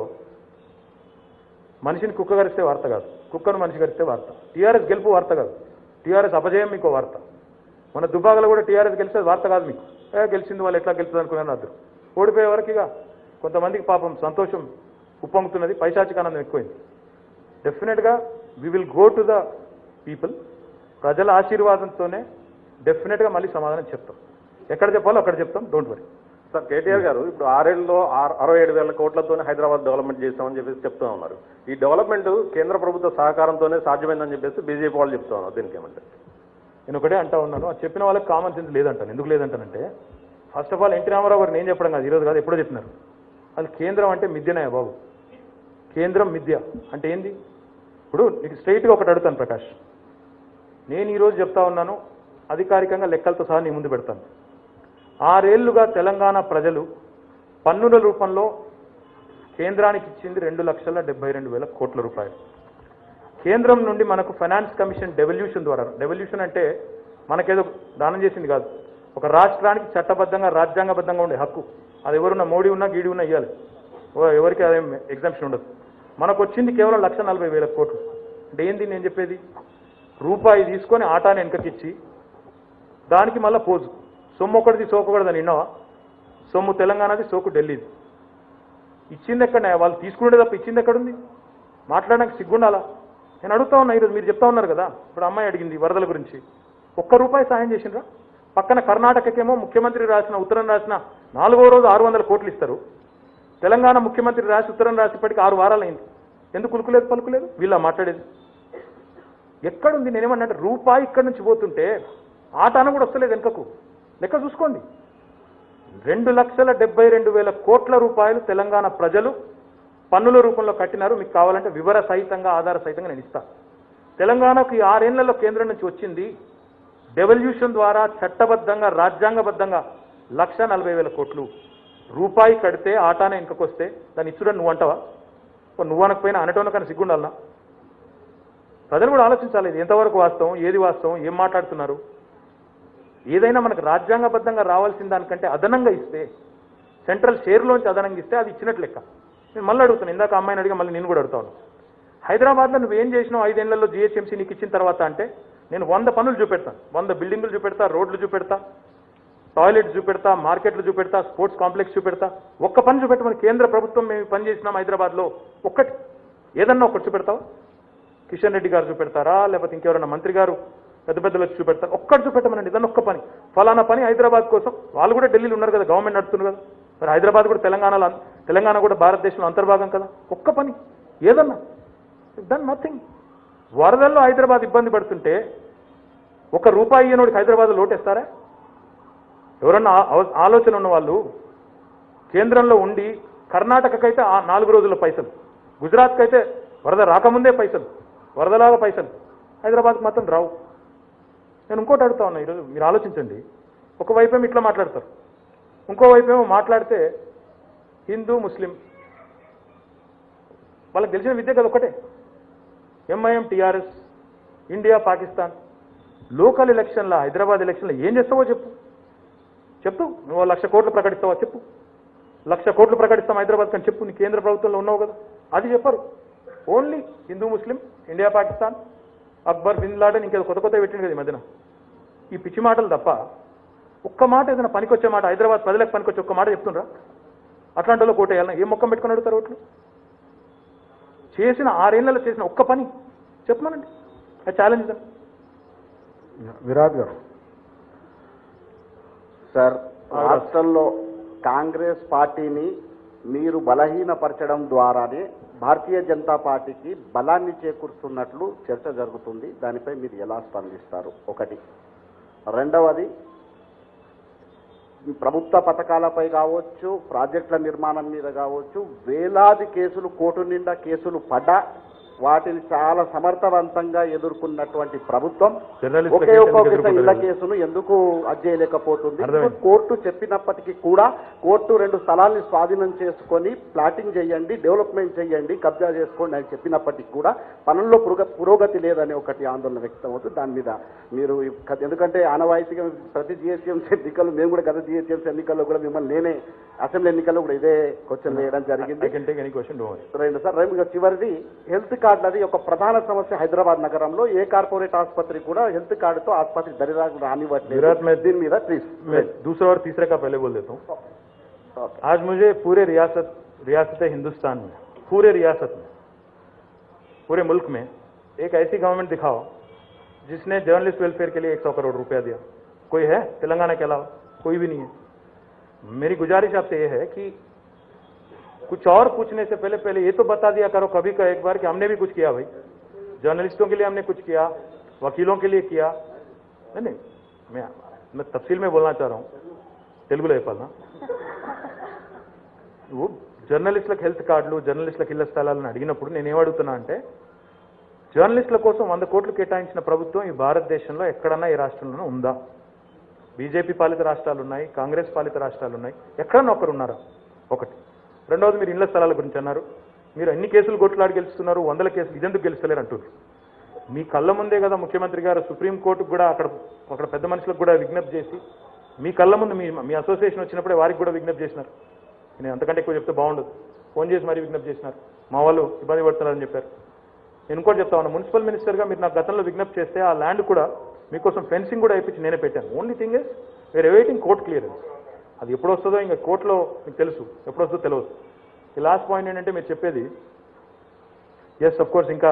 మనిషిని కుక్క గరిస్తే వార్త కాదు, కుక్కను మనిషి గరిస్తే వార్త. టీఆర్ఎస్ గెలుపు వార్త కాదు, టీఆర్ఎస్ అపజయం మీకు వార్త. మన దుబ్బాకలో కూడా టీఆర్ఎస్ గెలిస్తే వార్త కాదు మీకు. గెలిచింది వాళ్ళు ఎట్లా గెలుస్తుంది అనుకున్నాను అద్దరు. ఓడిపోయే వరకు ఇక కొంతమందికి పాపం సంతోషం ఉప్పొంగుతున్నది, పైశాచిక ఆనందం ఎక్కువైంది. డెఫినెట్గా we will go to the people. ప్రజల ఆశీర్వాదంతోనే డెఫినెట్గా మళ్ళీ సమాధానం చెప్తాం. ఎక్కడ చెప్పాలో అక్కడ చెప్తాం, డోంట్ వరీ. సార్ కేటీఆర్ గారు ఇప్పుడు 6 ఏళ్లలో 67,000 కోట్లతోనే హైదరాబాద్ డెవలప్మెంట్ చేస్తామని చెప్పేసి చెప్తూ ఉన్నారు. ఈ డెవలప్మెంట్ కేంద్ర ప్రభుత్వ సహకారంతోనే సాధ్యమైందని చెప్పేసి బీజేపీ వాళ్ళు చెప్తా ఉన్నారు. దీనికి ఏమంటే నేను ఒకటే అంటా ఉన్నాను, అది చెప్పిన వాళ్ళకి కామన్ సెన్స్ లేదంటాను. ఎందుకు లేదంటానంటే, first of all NT Rama Rao garu నేను చెప్పడం కాదు, ఈరోజు కాదు ఎప్పుడో చెప్పినారు. అది కేంద్రం అంటే మిథ్యనే బాబు. కేంద్రం మిథ్య అంటే ఏంది? ఇప్పుడు నీకు స్ట్రైట్గా ఒకటి అడుగుతాను ప్రకాష్. నేను ఈరోజు చెప్తా ఉన్నాను, అధికారికంగా లెక్కలతో సహా నీ ముందు పెడతాను. 6 ఏళ్లుగా తెలంగాణ ప్రజలు పన్నుల రూపంలో కేంద్రానికి ఇచ్చింది 2,72,000 కోట్ల రూపాయలు. కేంద్రం నుండి మనకు ఫైనాన్స్ కమిషన్ డెవల్యూషన్ ద్వారా, డెవల్యూషన్ అంటే మనకేదో దానం చేసింది కాదు, ఒక రాష్ట్రానికి చట్టబద్ధంగా రాజ్యాంగబద్ధంగా ఉండే హక్కు. అది ఎవరున్నా మోడీ ఉన్నా గీడి ఉన్నా ఇవ్వాలి, ఎవరికి అదేం ఎగ్జామ్షన్ ఉండదు. మనకు వచ్చింది కేవలం 1,40,000 కోట్లు. అంటే ఏంది నేను చెప్పేది? రూపాయి తీసుకొని ఆటాని వెనకకిచ్చి దానికి మళ్ళీ పోజు. సొమ్ము ఒకటిది సోకూడదని విన్నావా? సొమ్ము తెలంగాణది, సోకు ఢిల్లీది. ఇచ్చింది ఎక్కడ? వాళ్ళు తీసుకుంటే తప్ప ఇచ్చింది ఎక్కడుంది? మాట్లాడడానికి సిగ్గుండాలా? నేను అడుగుతా ఉన్నా. ఈరోజు మీరు చెప్తా ఉన్నారు కదా, ఇప్పుడు అమ్మాయి అడిగింది వరదల గురించి, ₹1 సాయం చేసిండ్రా? పక్కన కర్ణాటకకేమో ముఖ్యమంత్రి రాసిన ఉత్తరం రాసిన 4వ రోజు 600 కోట్లు ఇస్తారు. తెలంగాణ ముఖ్యమంత్రి రాసి ఉత్తరం రాసేపటికి 6 వారాలు అయింది. ఎందుకు ఉలుకులేదు పలుకులేదు? వీళ్ళ మాట్లాడేది ఎక్కడుంది? నేనేమన్నా రూపాయి ఇక్కడి నుంచి పోతుంటే ఆటాన కూడా వస్తలేదు వెనుకకు. లెక్క చూసుకోండి. 2,72,000 కోట్ల రూపాయలు తెలంగాణ ప్రజలు పన్నుల రూపంలో కట్టినారు. మీకు కావాలంటే వివర సహితంగా ఆధార సహితంగా నేను ఇస్తాను. తెలంగాణకు ఈ 6 ఏళ్లలో కేంద్రం నుంచి వచ్చింది డెవల్యూషన్ ద్వారా చట్టబద్ధంగా రాజ్యాంగబద్ధంగా 1,40,000 కోట్లు. రూపాయి కడితే ఆటానే ఇంకొకొస్తే దాన్ని ఇచ్చుడని నువ్వు అంటావా? నువ్వు అనకపోయినా అనటోనకన్నా సిగ్గుండాలనా? ప్రజలు కూడా ఆలోచించాలి, ఇది ఎంతవరకు వాస్తవం, ఏది వాస్తవం, ఏం మాట్లాడుతున్నారు. ఏదైనా మనకు రాజ్యాంగబద్ధంగా రావాల్సిన దానికంటే అదనంగా ఇస్తే, సెంట్రల్ షేర్లోంచి అదనంగా ఇస్తే అది ఇచ్చినట్లు లెక్క. నేను మళ్ళీ అడుగుతాను, ఇందాక అమ్మాయిని అడిగా మళ్ళీ నేను కూడా అడుగుతాను. హైదరాబాద్లో నువ్వేం చేసినావు 5 ఏళ్లలో జీహెచ్ఎంసీ నీకు ఇచ్చిన తర్వాత అంటే, నేను 100 పనులు చూపెడతాను, 100 బిల్డింగులు చూపెడతా, రోడ్లు చూపెడతా, టాయిలెట్స్ చూపెడతా, మార్కెట్లు చూపెడతా, స్పోర్ట్స్ కాంప్లెక్స్ చూపెడతా. ఒక్క పని చూపెట్టమని కేంద్ర ప్రభుత్వం మేము పని చేసినాం హైదరాబాద్లో, ఒక్కటి ఏదన్నా ఒకటి చూపెడతావా? కిషన్ రెడ్డి గారు చూపెడతారా, లేకపోతే ఇంకెవరైనా మంత్రి గారు పెద్ద పెద్దలు వచ్చి చూపెడతారు? ఒక్కటి చూపెట్టమనండి, ఏదన్నా ఒక్క పని. ఫలానా పని హైదరాబాద్ కోసం. వాళ్ళు కూడా ఢిల్లీలో ఉన్నారు కదా, గవర్నమెంట్ నడుతున్నారు కదా, మరి హైదరాబాద్ కూడా తెలంగాణ కూడా భారతదేశంలో అంతర్భాగం కదా. ఒక్క పని ఏదన్నా. దన్ నథింగ్. వరదల్లో హైదరాబాద్ ఇబ్బంది పడుతుంటే ₹1 ఇయ్యనోడికి హైదరాబాద్ లోటేస్తారా? ఎవరన్నా ఆలోచన ఉన్న వాళ్ళు కేంద్రంలో ఉండి, కర్ణాటకకైతే 4 రోజుల పైసలు, గుజరాత్కి అయితే వరద రాకముందే పైసలు, వరదలాగా పైసలు, హైదరాబాద్కి మాత్రం రావు. నేను ఇంకోటి అడుగుతా ఉన్నా, ఈరోజు మీరు ఆలోచించండి. ఒకవైపేమో ఇట్లా మాట్లాడతారు, ఇంకోవైపేమో మాట్లాడితే హిందూ ముస్లిం వాళ్ళకి తెలిసిన విద్య కదా ఒకటే. MIM TRS, India Pakistan. Local ఎలక్షన్ల, హైదరాబాద్ ఎలక్షన్లో ఏం చేస్తావో చెప్పు. నువ్వు 1,00,000 కోట్లు ప్రకటిస్తావా? చెప్పు. 1,00,000 కోట్లు ప్రకటిస్తాం హైదరాబాద్ కానీ చెప్పు. నీ కేంద్ర ప్రభుత్వంలో ఉన్నావు కదా, అది చెప్పరు. ఓన్లీ హిందూ ముస్లిం, India Pakistan, Akbar, bin Laden, ఇంకేదో కొత్త పెట్టింది కదా ఈ మధ్యన. ఈ పిచ్చి మాటలు తప్ప ఒక్క మాట ఏదైనా పనికొచ్చే మాట, హైదరాబాద్ ప్రజలకు పనికొచ్చే ఒక్క మాట చెప్తుండ్రా? అట్లాంటి వాళ్ళు కోటేయాలన్నా ఏం మొక్కం పెట్టుకుని అడుగుతారు ఓట్లు? చేసిన 6 ఏళ్లలో చేసిన ఒక్క పని చెప్పమనండి. అది ఛాలెంజ్. విరాట్ గారు. సార్, రాష్ట్రంలో కాంగ్రెస్ పార్టీని మీరు బలహీనపరచడం ద్వారానే భారతీయ జనతా పార్టీకి బలాన్ని చేకూరుస్తున్నట్లు చర్చ జరుగుతుంది. దానిపై మీరు ఎలా స్పందిస్తారు? ఒకటి. రెండవది, ఈ ప్రభుత్వ పథకాలపై కావచ్చు, ప్రాజెక్టుల నిర్మాణం మీద కావచ్చు, వేలాది కేసులు, కోర్టు నిండా కేసులు పడ్డా వాటిని చాలా సమర్థవంతంగా ఎదుర్కొన్నటువంటి ప్రభుత్వం ఒకే ఒక్కొక్క ఇళ్ల కేసును ఎందుకు అధ్యయలేకపోతుంది? కోర్టు చెప్పినప్పటికీ కూడా కోర్టు 2 స్థలాల్ని స్వాధీనం చేసుకొని ప్లాటింగ్ చేయండి, డెవలప్మెంట్ చేయండి, కబ్జా చేసుకోండి అని చెప్పినప్పటికీ కూడా పనుల్లో పురోగతి లేదని ఒకటి ఆందోళన వ్యక్తం అవుతుంది. దాని మీద మీరు ఎందుకంటే ఆనవాయితీగా ప్రతి జిహెచ్ఎంసీ ఎన్నికలు, మేము కూడా గత జిహెచ్ఎంసీ ఎన్నికల్లో కూడా మిమ్మల్ని నేనే అసెంబ్లీ ఎన్నికల్లో కూడా ఇదే క్వశ్చన్ వేయడం జరిగింది. సార్, చివరిది హెల్త్ కార్డులది ఒక ప్రధాన సమస్య హైదరాబాద్ నగరంలో. ఏ కార్పొరేట్ ఆసుపత్రి కూడా హెల్త్ కార్డుతో ఆసుపత్రి దరిదాపు రానివ్వట్లేదు. దీని మీద ప్లీజ్. दूसरा और तीसरे का पहले बोल देता हूँ. आज मुझे पूरे रियासत हिंदुस्तान में, पूरे रियासत में, पूरे मुल्क में एक ऐसी गवर्नमेंट दिखाओ जिसने जर्नलिस्ट वेलफेयर के लिए 100 करोड़ रुपया दिया. कोई है तेलंगाना के अलावा? कोई भी नहीं है. मेरी गुजारिश आपसे ये है कि कुछ और पूछने से पहले ये तो बता दिया करो कभी का एक बार कि हमने भी कुछ किया. भाई, जर्नलिस्टों के लिए हमने कुछ किया, वकीलों के लिए किया. नहीं, मैं तफसील में बोलना चाह रहा हूँ. తెలుగులో చెప్పాలనా? నువ్వు జర్నలిస్టులకు హెల్త్ కార్డులు, జర్నలిస్టులకు ఇళ్ల స్థలాలను అడిగినప్పుడు నేనేమడుగుతున్నా అంటే, జర్నలిస్టుల కోసం 100 కోట్లు కేటాయించిన ప్రభుత్వం ఈ భారతదేశంలో ఎక్కడన్నా ఏ రాష్ట్రంలోనూ ఉందా? బీజేపీ పాలిత రాష్ట్రాలు ఉన్నాయి, కాంగ్రెస్ పాలిత రాష్ట్రాలు ఉన్నాయి, ఎక్కడన్నా ఒకరు ఉన్నారా? ఒకటి. రెండవది, మీరు ఇళ్ల స్థలాల గురించి అన్నారు. మీరు ఎన్ని కేసులు కొట్లాడి గెలుస్తున్నారు, 100 కేసులు, ఇదెందుకు గెలుస్తలేరు అంటున్నారు. మీ కళ్ళ ముందే కదా ముఖ్యమంత్రి గారు సుప్రీంకోర్టుకు కూడా అక్కడ పెద్ద మనుషులకు కూడా విజ్ఞప్తి చేసి, మీ కళ్ళ ముందు మీ అసోసియేషన్ వచ్చినప్పుడే వారికి కూడా విజ్ఞప్తి చేసినారు. నేను అంతకంటే ఎక్కువ చెప్తే బాగుండదు. ఫోన్ చేసి మరీ విజ్ఞప్తి చేసినారు. మా వాళ్ళు ఇబ్బంది పడుతున్నారని చెప్పారు. నేను ఇంకోటి చెప్తా ఉన్నా, మున్సిపల్ మినిస్టర్గా మీరు నాకు గతంలో విజ్ఞప్తి చేస్తే ఆ ల్యాండ్ కూడా మీకోసం ఫెన్సింగ్ కూడా అయిపించి నేనే పెట్టాను. Only thing is we are awaiting court clearance. అది ఎప్పుడు వస్తుందో ఇంకా కోర్టులో మీకు తెలుసు, ఎప్పుడు వస్తుందో తెలియదు. ఈ లాస్ట్ పాయింట్ ఏంటంటే, మీరు చెప్పేది ఎస్ అఫ్ కోర్స్, ఇంకా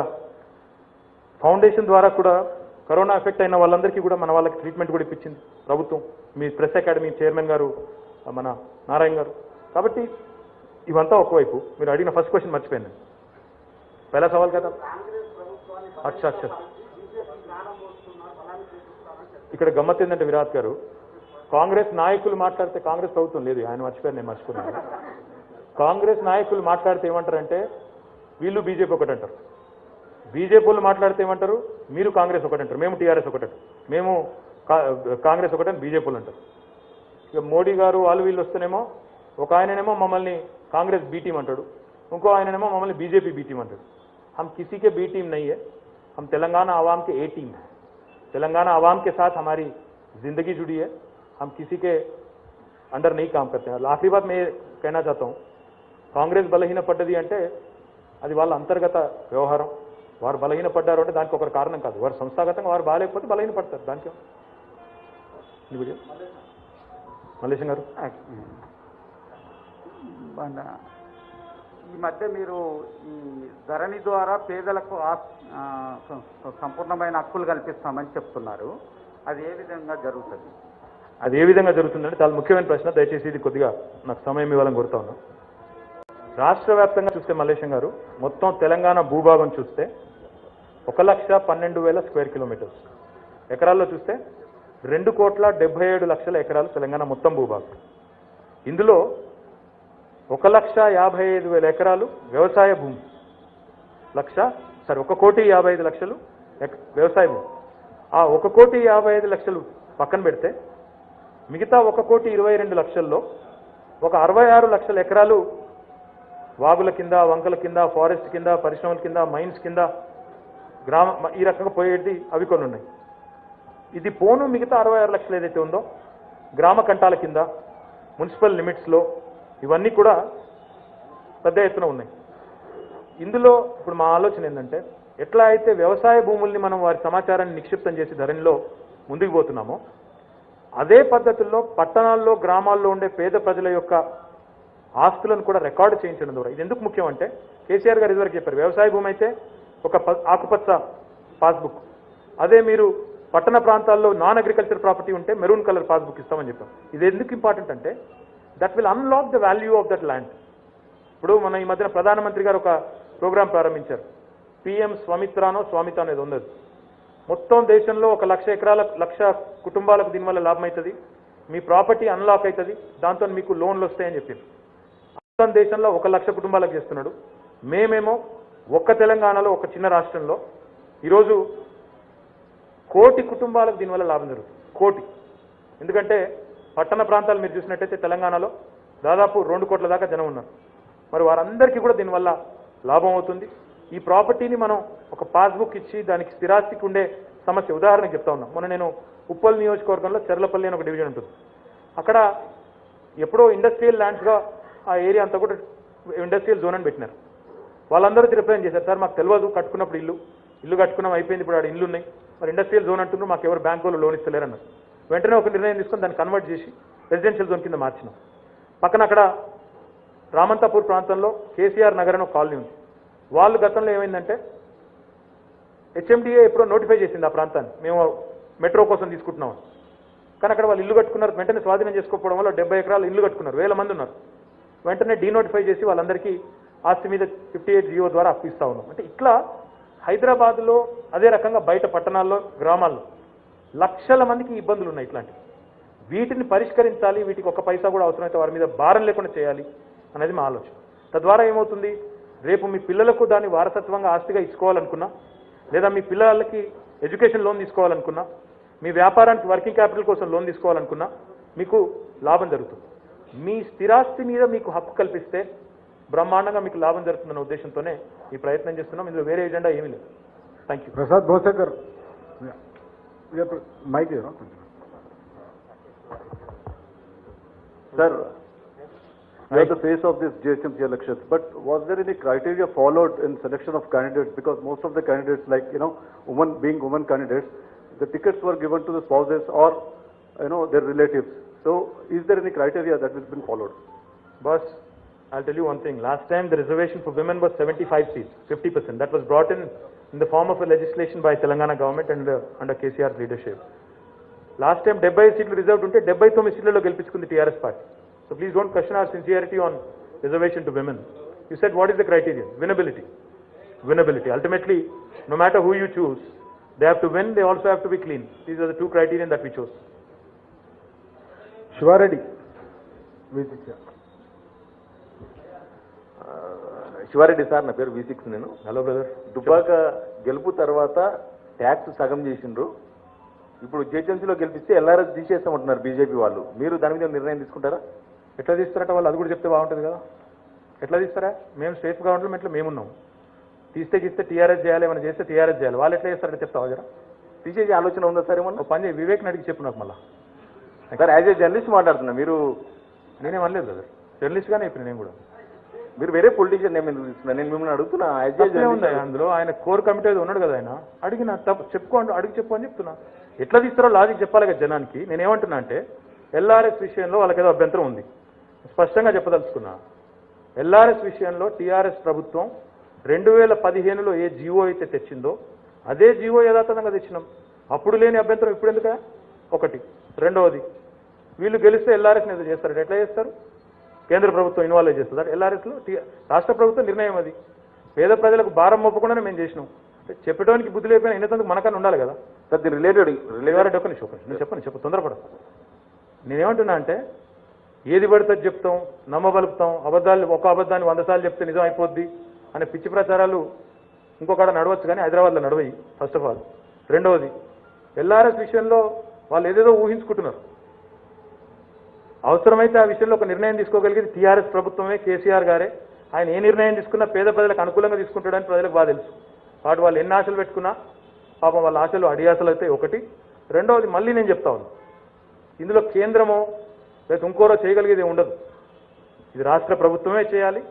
ఫౌండేషన్ ద్వారా కూడా కరోనా ఎఫెక్ట్ అయిన వాళ్ళందరికీ కూడా మన వాళ్ళకి ట్రీట్మెంట్ కూడా ఇప్పించింది ప్రభుత్వం. మీ ప్రెస్ అకాడమీ చైర్మన్ గారు మన నారాయణ గారు. కాబట్టి ఇవంతా ఒకవైపు. మీరు అడిగిన ఫస్ట్ క్వశ్చన్ మర్చిపోయింది. పహలా సవాల్ కదా. అచ్చా అచ్చా. ఇక్కడ గమ్మత్ ఏంటంటే విరాట్ గారు, కాంగ్రెస్ నాయకులు మాట్లాడితే కాంగ్రెస్ ప్రభుత్వం లేదు, ఆయన మర్చిపోయారు, నేను మర్చిపోయాను. కాంగ్రెస్ నాయకులు మాట్లాడితే ఏమంటారంటే వీళ్ళు బీజేపీ ఒకటి అంటారు, బీజేపీ వాళ్ళు మాట్లాడితే ఏమంటారు మీరు కాంగ్రెస్ ఒకటి అంటారు, మేము టీఆర్ఎస్ ఒకటి అంటారు, మేము కాంగ్రెస్ ఒకటి అని బీజేపీ వాళ్ళు అంటారు. ఇక మోడీ గారు వాళ్ళు వీళ్ళు వస్తేనేమో ఒక ఆయననేమో మమ్మల్ని కాంగ్రెస్ బీ టీం అంటాడు, ఇంకో ఆయననేమో మమ్మల్ని బీజేపీ బీ టీం అంటాడు. हम किसी के बी टीम नहीं है, हम तेलंगाना आवाम के ए टीम है. तेलंगाना आवाम के साथ हमारी जिंदगी जुड़ी है, हम किसी के अंडर नहीं काम करते हैं. आखिरी बात मैं कहना चाहता हूँ, కాంగ్రెస్ బలహీనపడ్డది అంటే అది వాళ్ళ అంతర్గత వ్యవహారం. వారు బలహీనపడ్డారు అంటే దానికి ఒక కారణం కాదు, వారు సంస్థాగతంగా వారు బాగాలేకపోతే బలహీనపడతారు. దానికి మల్లేశం గారు, ఈ మధ్య మీరు ఈ ధరణి ద్వారా పేదలకు సంపూర్ణమైన హక్కులు కల్పిస్తామని చెప్తున్నారు. అది ఏ విధంగా జరుగుతుంది? అది ఏ విధంగా జరుగుతుందంటే చాలా ముఖ్యమైన ప్రశ్న. దయచేసి ఇది కొద్దిగా నాకు సమయం ఇవ్వాలని కోరుతా ఉన్నాను. రాష్ట్ర వ్యాప్తంగా చూస్తే మల్లేశం గారు, మొత్తం తెలంగాణ భూభాగం చూస్తే 1,12,000 స్క్వేర్ కిలోమీటర్స్. ఎకరాల్లో చూస్తే 2,77,00,000 ఎకరాలు తెలంగాణ మొత్తం భూభాగం. ఇందులో 1,55,000 ఎకరాలు వ్యవసాయ భూమి. 1,55,00,000 వ్యవసాయ భూమి. ఆ 1,55,00,000 పక్కన పెడితే మిగతా 1,22,00,000లో ఒక 66,00,000 ఎకరాలు వాగుల కింద, వంకల కింద, ఫారెస్ట్ కింద, పరిశ్రమల కింద, మైన్స్ కింద, ఈ రకంగా పోయేది అవి కొన్ని ఉన్నాయి. ఇది పోను మిగతా 66,00,000 ఏదైతే ఉందో గ్రామ కంటాల కింద, మున్సిపల్ లిమిట్స్లో, ఇవన్నీ కూడా పెద్ద ఎత్తున ఉన్నాయి. ఇందులో ఇప్పుడు మా ఆలోచన ఏంటంటే, ఎట్లా అయితే వ్యవసాయ భూముల్ని మనం వారి సమాచారాన్ని నిక్షిప్తం చేసి ధరణిలో ముందుకు పోతున్నామో, అదే పద్ధతుల్లో పట్టణాల్లో, గ్రామాల్లో ఉండే పేద ప్రజల యొక్క ఆస్తులను కూడా రికార్డు చేయించడం ద్వారా. ఇది ఎందుకు ముఖ్యం అంటే, కేసీఆర్ గారు ఇదివరకు చెప్పారు, వ్యవసాయ భూమి అయితే ఒక ఆకుపచ్చ పాస్బుక్, అదే మీరు పట్టణ ప్రాంతాల్లో నాన్ అగ్రికల్చర్ ప్రాపర్టీ ఉంటే మెరూన్ కలర్ పాస్బుక్ ఇస్తామని చెప్పారు. ఇది ఎందుకు ఇంపార్టెంట్ అంటే, that will unlock the value of that land. ఇప్పుడు మన ఈ మధ్యన ప్రధానమంత్రి గారు ఒక ప్రోగ్రాం ప్రారంభించారు. పిఎం స్వమిత్రానో స్వామిత అనేది ఉన్నది. మొత్తం దేశంలో 1,00,000 ఎకరాల 1,00,000 కుటుంబాలకు దీనివల్ల లాభం అవుతుంది. మీ ప్రాపర్టీ అన్లాక్ అవుతుంది, దాంతో మీకు లోన్లు వస్తాయని చెప్పారు. మొత్తం దేశంలో 1,00,000 కుటుంబాలకు చేస్తున్నాడు. మేమేమో ఒక్క తెలంగాణలో ఒక చిన్న రాష్ట్రంలో ఈరోజు 1 కోటి కుటుంబాలకు దీనివల్ల లాభం జరుగుతుంది. 1 కోటి. ఎందుకంటే పట్టణ ప్రాంతాలు మీరు చూసినట్టయితే తెలంగాణలో దాదాపు 2 కోట్ల దాకా జనం ఉన్నారు. మరి వారందరికీ కూడా దీనివల్ల లాభం అవుతుంది. ఈ ప్రాపర్టీని మనం ఒక పాస్బుక్ ఇచ్చి దానికి స్థిరాస్తికి ఉండే సమస్య ఉదాహరణకు చెప్తా ఉన్నాం. మొన్న నేను ఉప్పల్ నియోజకవర్గంలో చెర్లపల్లి అని ఒక డివిజన్ ఉంటుంది. అక్కడ ఎప్పుడో ఇండస్ట్రియల్ ల్యాండ్స్గా ఆ ఏరియా అంతా కూడా ఇండస్ట్రియల్ జోన్ అని పెట్టినారు. వాళ్ళందరూ రిప్రజెంట్ చేశారు, సార్ మాకు తెలియదు, కట్టుకున్నప్పుడు ఇల్లు కట్టుకున్నాం అయిపోయింది, ఇప్పుడు ఆడ ఇల్లు ఉన్నాయి, మరి ఇండస్ట్రియల్ జోన్ అంటున్నారు, మాకు ఎవరు బ్యాంకు వాళ్ళు లోన్ ఇస్తలేరు అన్నారు. వెంటనే ఒక నిర్ణయం తీసుకొని దాన్ని కన్వర్ట్ చేసి రెసిడెన్షియల్ జోన్ కింద మార్చినాం. పక్కన అక్కడ రామంతాపూర్ ప్రాంతంలో కేసీఆర్ నగర్ అని ఒక కాలనీ ఉంది. వాళ్ళు గతంలో ఏమైందంటే హెచ్ఎండిఏ ఎప్పుడో నోటిఫై చేసింది ఆ ప్రాంతాన్ని, మేము మెట్రో కోసం తీసుకుంటున్నాం. కానీ అక్కడ వాళ్ళు ఇల్లు కట్టుకున్నారు. వెంటనే స్వాధీనం చేసుకోవడం వల్ల 70 ఎకరాలు ఇల్లు కట్టుకున్నారు, 1000 మంది ఉన్నారు. వెంటనే డీనోటిఫై చేసి వాళ్ళందరికీ ఆస్తి మీద 58 జియో ద్వారా అప్పిస్తూ ఉన్నాం. అంటే ఇట్లా హైదరాబాద్లో అదే రకంగా బయట పట్టణాల్లో గ్రామాల్లో లక్షల మందికి ఇబ్బందులు ఉన్నాయి. ఇట్లాంటివి వీటిని పరిష్కరించాలి, వీటికి 1 పైసా కూడా అవసరమైతే వారి మీద భారం లేకుండా చేయాలి అనేది మా ఆలోచన. తద్వారా ఏమవుతుంది, రేపు మీ పిల్లలకు దాన్ని వారసత్వంగా ఆస్తిగా ఇచ్చుకోవాలనుకున్నా, లేదా మీ పిల్లలకి ఎడ్యుకేషన్ లోన్ తీసుకోవాలనుకున్నా, మీ వ్యాపారానికి వర్కింగ్ క్యాపిటల్ కోసం లోన్ తీసుకోవాలనుకున్నా మీకు లాభం జరుగుతుంది. మీ స్థిరాస్తి మీద మీకు హక్కు కల్పిస్తే బ్రహ్మాండంగా మీకు లాభం జరుగుతుందన్న ఉద్దేశంతోనే ఈ ప్రయత్నం చేస్తున్నాం. ఇందులో వేరే ఎజెండా ఏమీ లేదు. Thank you. Prasad Bhosekar mike. Sir, you are the face of this GHMC elections, but was there any criteria followed in selection of candidates? Because most of the candidates, like, women candidates, the tickets were given to the spouses or, their relatives. So, is there any criteria that has been followed? Boss, I'll tell you one thing. Last time the reservation for women was 75 seats, 50%. That was brought in the form of a legislation by Telangana government and under KCR's leadership. Last time 75 seats reserved unte 79 seatలలో గెలిపించుకుంది TRS party. So please don't question our sincerity on reservation to women. You said what is the criterion? Winnability. Ultimately, no matter who you choose, they have to win, they also have to be clean. These are the 2 criterion that we chose. Siva Reddy. Siva Reddy sir, నా పేరు V6. నేను hello brother. Dubbaka గెలుపు తర్వాత tax సగం చేసిండ్రు, ఇప్పుడు జిహెచ్ఎంసీలో గెలిపిస్తే LRS తీసేస్తామంటున్నారు BJP వాళ్ళు. మీరు దాని మీద నిర్ణయం తీసుకుంటారా? ఎట్లా తీస్తారట వాళ్ళు? అది కూడా చెప్తే బాగుంటుంది కదా. ఎట్లా తీస్తారా? మేము స్టేట్ గవర్నమెంట్లో మేమున్నాం. తీస్తే టీఆర్ఎస్ చేయాలి, ఏమైనా చేస్తే టీఆర్ఎస్ చేయాలి. వాళ్ళు ఎట్లా చేస్తారంటే చెప్తావా జరా? తీసేసే ఆలోచన ఉందా సార్ ఏమన్నా? పని వివేక్ని అడిగి చెప్పు నాకు మళ్ళీ. సార్, యాజ్ ఏ జర్నలిస్ట్ మాట్లాడుతున్నా, మీరు నేనేం అనలేదు బ్రదర్, జర్నలిస్ట్గానే ఇప్పుడు నేను కూడా. మీరు వేరే పొలిటీషియన్ నేమ్ ఎందుకు తీసుకున్నా? నేను మిమ్మల్ని అడుగుతున్నా. అందులో ఆయన కోర్ కమిటీ ఉన్నాడు కదా, ఆయన అడిగిన తప్పు చెప్పుకోండి, అడిగి చెప్పు అని చెప్తున్నా. ఎట్లా తీస్తారో లాజిక్ చెప్పాలి కదా జనానికి. నేనేమంటున్నా అంటే ఎల్ఆర్ఎస్ విషయంలో వాళ్ళకి ఏదో అభ్యంతరం ఉంది, స్పష్టంగా చెప్పదలుచుకున్నా. ఎల్ఆర్ఎస్ విషయంలో టీఆర్ఎస్ ప్రభుత్వం 2015లో ఏ జీవో అయితే తెచ్చిందో అదే జీవో యథాతథంగా తెచ్చినాం. అప్పుడు లేని అభ్యంతరం ఇప్పుడు ఎందుక? ఒకటి. రెండవది, వీళ్ళు గెలిస్తే ఎల్ఆర్ఎస్ ఏదో చేస్తారు. ఎట్లా చేస్తారు? కేంద్ర ప్రభుత్వం ఇన్వాల్వ్ చేస్తుంది. ఎల్ఆర్ఎస్లో రాష్ట్ర ప్రభుత్వం నిర్ణయం అది. పేద ప్రజలకు భారం మోపకుండానే మేము చేసినాం. చెప్పడానికి బుద్ధి లేకపోయినా ఇన్నందుకు మనకన్నా ఉండాలి కదా. సార్, దీని రిలేటెడ్ నేను చెప్పను తొందరపడ. నేనేమంటున్నా అంటే ఏది పడితే చెప్తాం, నమ్మబలుపుతాం, ఒక అబద్ధాన్ని 100 సార్లు చెప్తే నిజం అయిపోద్ది అనే పిచ్చి ప్రచారాలు ఇంకొకడ నడవచ్చు, కానీ హైదరాబాద్లో నడవయి ఫస్ట్ ఆఫ్ ఆల్. రెండవది, ఎల్ఆర్ఎస్ విషయంలో వాళ్ళు ఏదేదో ఊహించుకుంటున్నారు. అవసరమైతే ఆ విషయంలో ఒక నిర్ణయం తీసుకోగలిగేది టీఆర్ఎస్ ప్రభుత్వమే, కేసీఆర్ గారే. ఆయన ఏ నిర్ణయం తీసుకున్నా పేద ప్రజలకు అనుకూలంగా తీసుకుంటాడని ప్రజలకు బాగా తెలుసు. వాటి వాళ్ళు ఎన్ని ఆశలు పెట్టుకున్నా పాపం వాళ్ళ ఆశలు అడియాసలు అయితే ఒకటి. రెండవది, మళ్ళీ నేను చెప్తా ఉన్నాను, ఇందులో కేంద్రమో లేదా ఇంకోరో చేయగలిగేది ఉండదు. ఇది రాష్ట్ర ప్రభుత్వమే చేయాలి,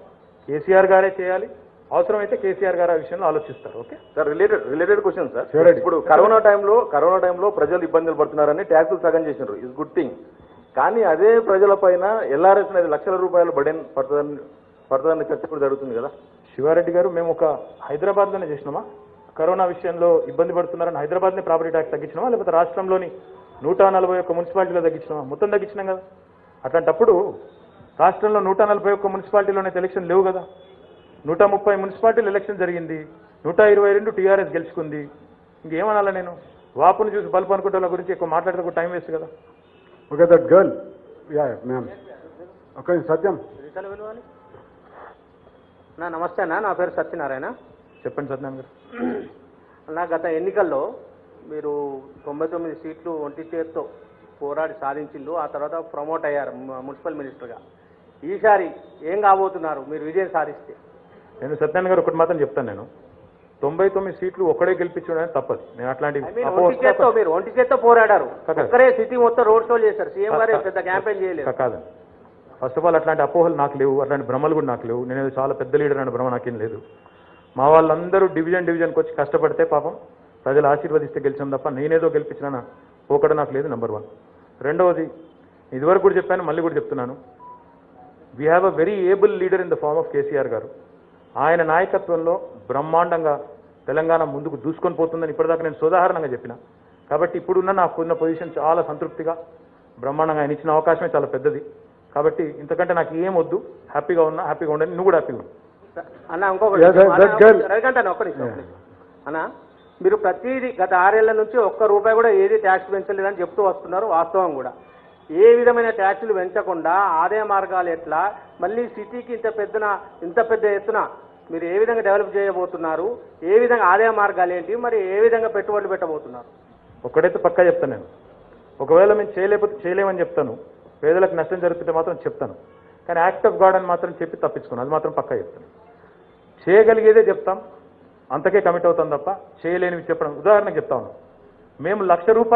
కేసీఆర్ గారే చేయాలి. అవసరమైతే కేసీఆర్ గారు ఆ విషయంలో ఆలోచిస్తారు. Okay sir, related question sir. ఇప్పుడు కరోనా టైంలో ప్రజలు ఇబ్బందులు పడుతున్నారని ట్యాక్సులు సగం చేసినారు, ఇస్ గుడ్ థింగ్. కానీ అదే ప్రజల పైన ఎల్ఆర్ఎస్ అనేది లక్షల రూపాయల బడెన్ పడుతుందని చర్చ కూడా జరుగుతుంది కదా. శివారెడ్డి గారు, మేము ఒక హైదరాబాద్లోనే చేసినామా? కరోనా విషయంలో ఇబ్బంది పడుతున్నారని హైదరాబాద్ని ప్రాపర్టీ ట్యాక్స్ తగ్గించినామా, లేకపోతే రాష్ట్రంలోని 141 మున్సిపాలిటీలో తగ్గించినామా? మొత్తం తగ్గించినాం కదా. అట్లాంటప్పుడు రాష్ట్రంలో 141 మున్సిపాలిటీలోనే ఎలక్షన్ లేవు కదా. 130 మున్సిపాలిటీలు ఎలక్షన్ జరిగింది, 122 టీఆర్ఎస్ గెలుచుకుంది. ఇంకేమనాలా నేను? వాపును చూసి బల్బు అనుకుంటే వాళ్ళ గురించి ఎక్కువ మాట్లాడితే టైం వేస్ట్ కదా. Okay, that girl, yeah ma'am. Okay, Satyam. నమస్తే అన్న, నా పేరు సత్యనారాయణ. చెప్పండి సత్యనారాయణ గారు. నా గత ఎన్నికల్లో మీరు 99 సీట్లు ఒంటి చేత్తో పోరాడి సాధించిండు, ఆ తర్వాత ప్రమోట్ అయ్యారు మున్సిపల్ మినిస్టర్గా. ఈసారి ఏం కాబోతున్నారు మీరు విజయం సాధిస్తే? నేను సత్యనారాయణ గారు ఒకటి మాత్రం చెప్తాను. నేను 99 సీట్లు ఒక్కడే గెలిపించడం తప్పదు. నేను అట్లాంటి మీరు ఒంటి చేత్తో పోరాడారు, ఒక్కరే సిటీ మొత్తం రోడ్ షో చేశారు, సీఎం గారు పెద్ద క్యాంపెయిన్ చేయలేదు. కాదండి, ఫస్ట్ ఆఫ్ ఆల్ అట్లాంటి అపోహలు నాకు లేవు, అట్లాంటి భ్రమలు కూడా నాకు లేవు. నేను చాలా పెద్ద లీడర్ అనే భ్రమ నాకేం లేదు. మా వాళ్ళందరూ డివిజన్కి వచ్చి కష్టపడితే పాపం ప్రజలు ఆశీర్వదిస్తే గెలిచాం తప్ప నేనేదో గెలిపించినా పోకడ నాకు లేదు. నెంబర్ 1. రెండవది, ఇదివరకు కూడా చెప్పాను, మళ్ళీ కూడా చెప్తున్నాను, we have a very able leader in the form of KCR గారు. ఆయన నాయకత్వంలో బ్రహ్మాండంగా తెలంగాణ ముందుకు దూసుకొని పోతుందని ఇప్పటిదాకా నేను సోదాహరణంగా చెప్పిన. కాబట్టి ఇప్పుడున్న నాకున్న పొజిషన్ చాలా సంతృప్తిగా బ్రహ్మాండంగా ఆయన ఇచ్చిన అవకాశమే చాలా పెద్దది. కాబట్టి ఇంతకంటే నాకు ఏం వద్దు, హ్యాపీగా ఉన్నా, హ్యాపీగా ఉండండి, నువ్వు కూడా హ్యాపీగా ఉన్నా. అన్న ఇంకొకటి ఒక్క నిమిషం అన్న, మీరు ప్రతిదీ గత 6 ఏళ్ల నుంచి ఒక్క రూపాయి కూడా ఏది ట్యాక్స్ పెంచలేదని చెప్తూ వస్తున్నారు. వాస్తవం కూడా ఏ విధమైన ట్యాక్సులు పెంచకుండా ఆదాయ మార్గాలు ఎట్లా, మళ్ళీ సిటీకి ఇంత పెద్ద ఎత్తున మీరు ఏ విధంగా డెవలప్ చేయబోతున్నారు, ఏ విధంగా ఆదాయ మార్గాలు ఏంటి, మరి ఏ విధంగా పెట్టుబడులు పెట్టబోతున్నారు? ఒక్కడైతే పక్కా చెప్తాను నేను. ఒకవేళ మేము చేయలేమని చెప్తాను, పేదలకు నష్టం జరుగుతుంటే మాత్రం చెప్తాను. కానీ యాక్ట్ ఆఫ్ గాడ్ అని మాత్రం చెప్పి తప్పించుకున్నాను, అది మాత్రం పక్కా చెప్తాను. చేయగలిగేదే చెప్తాం, అంతకే కమిట్ అవుతాం తప్ప చేయలేనివి చెప్పడం. ఉదాహరణకు చెప్తా ఉన్నాం, మేము ₹1,00,000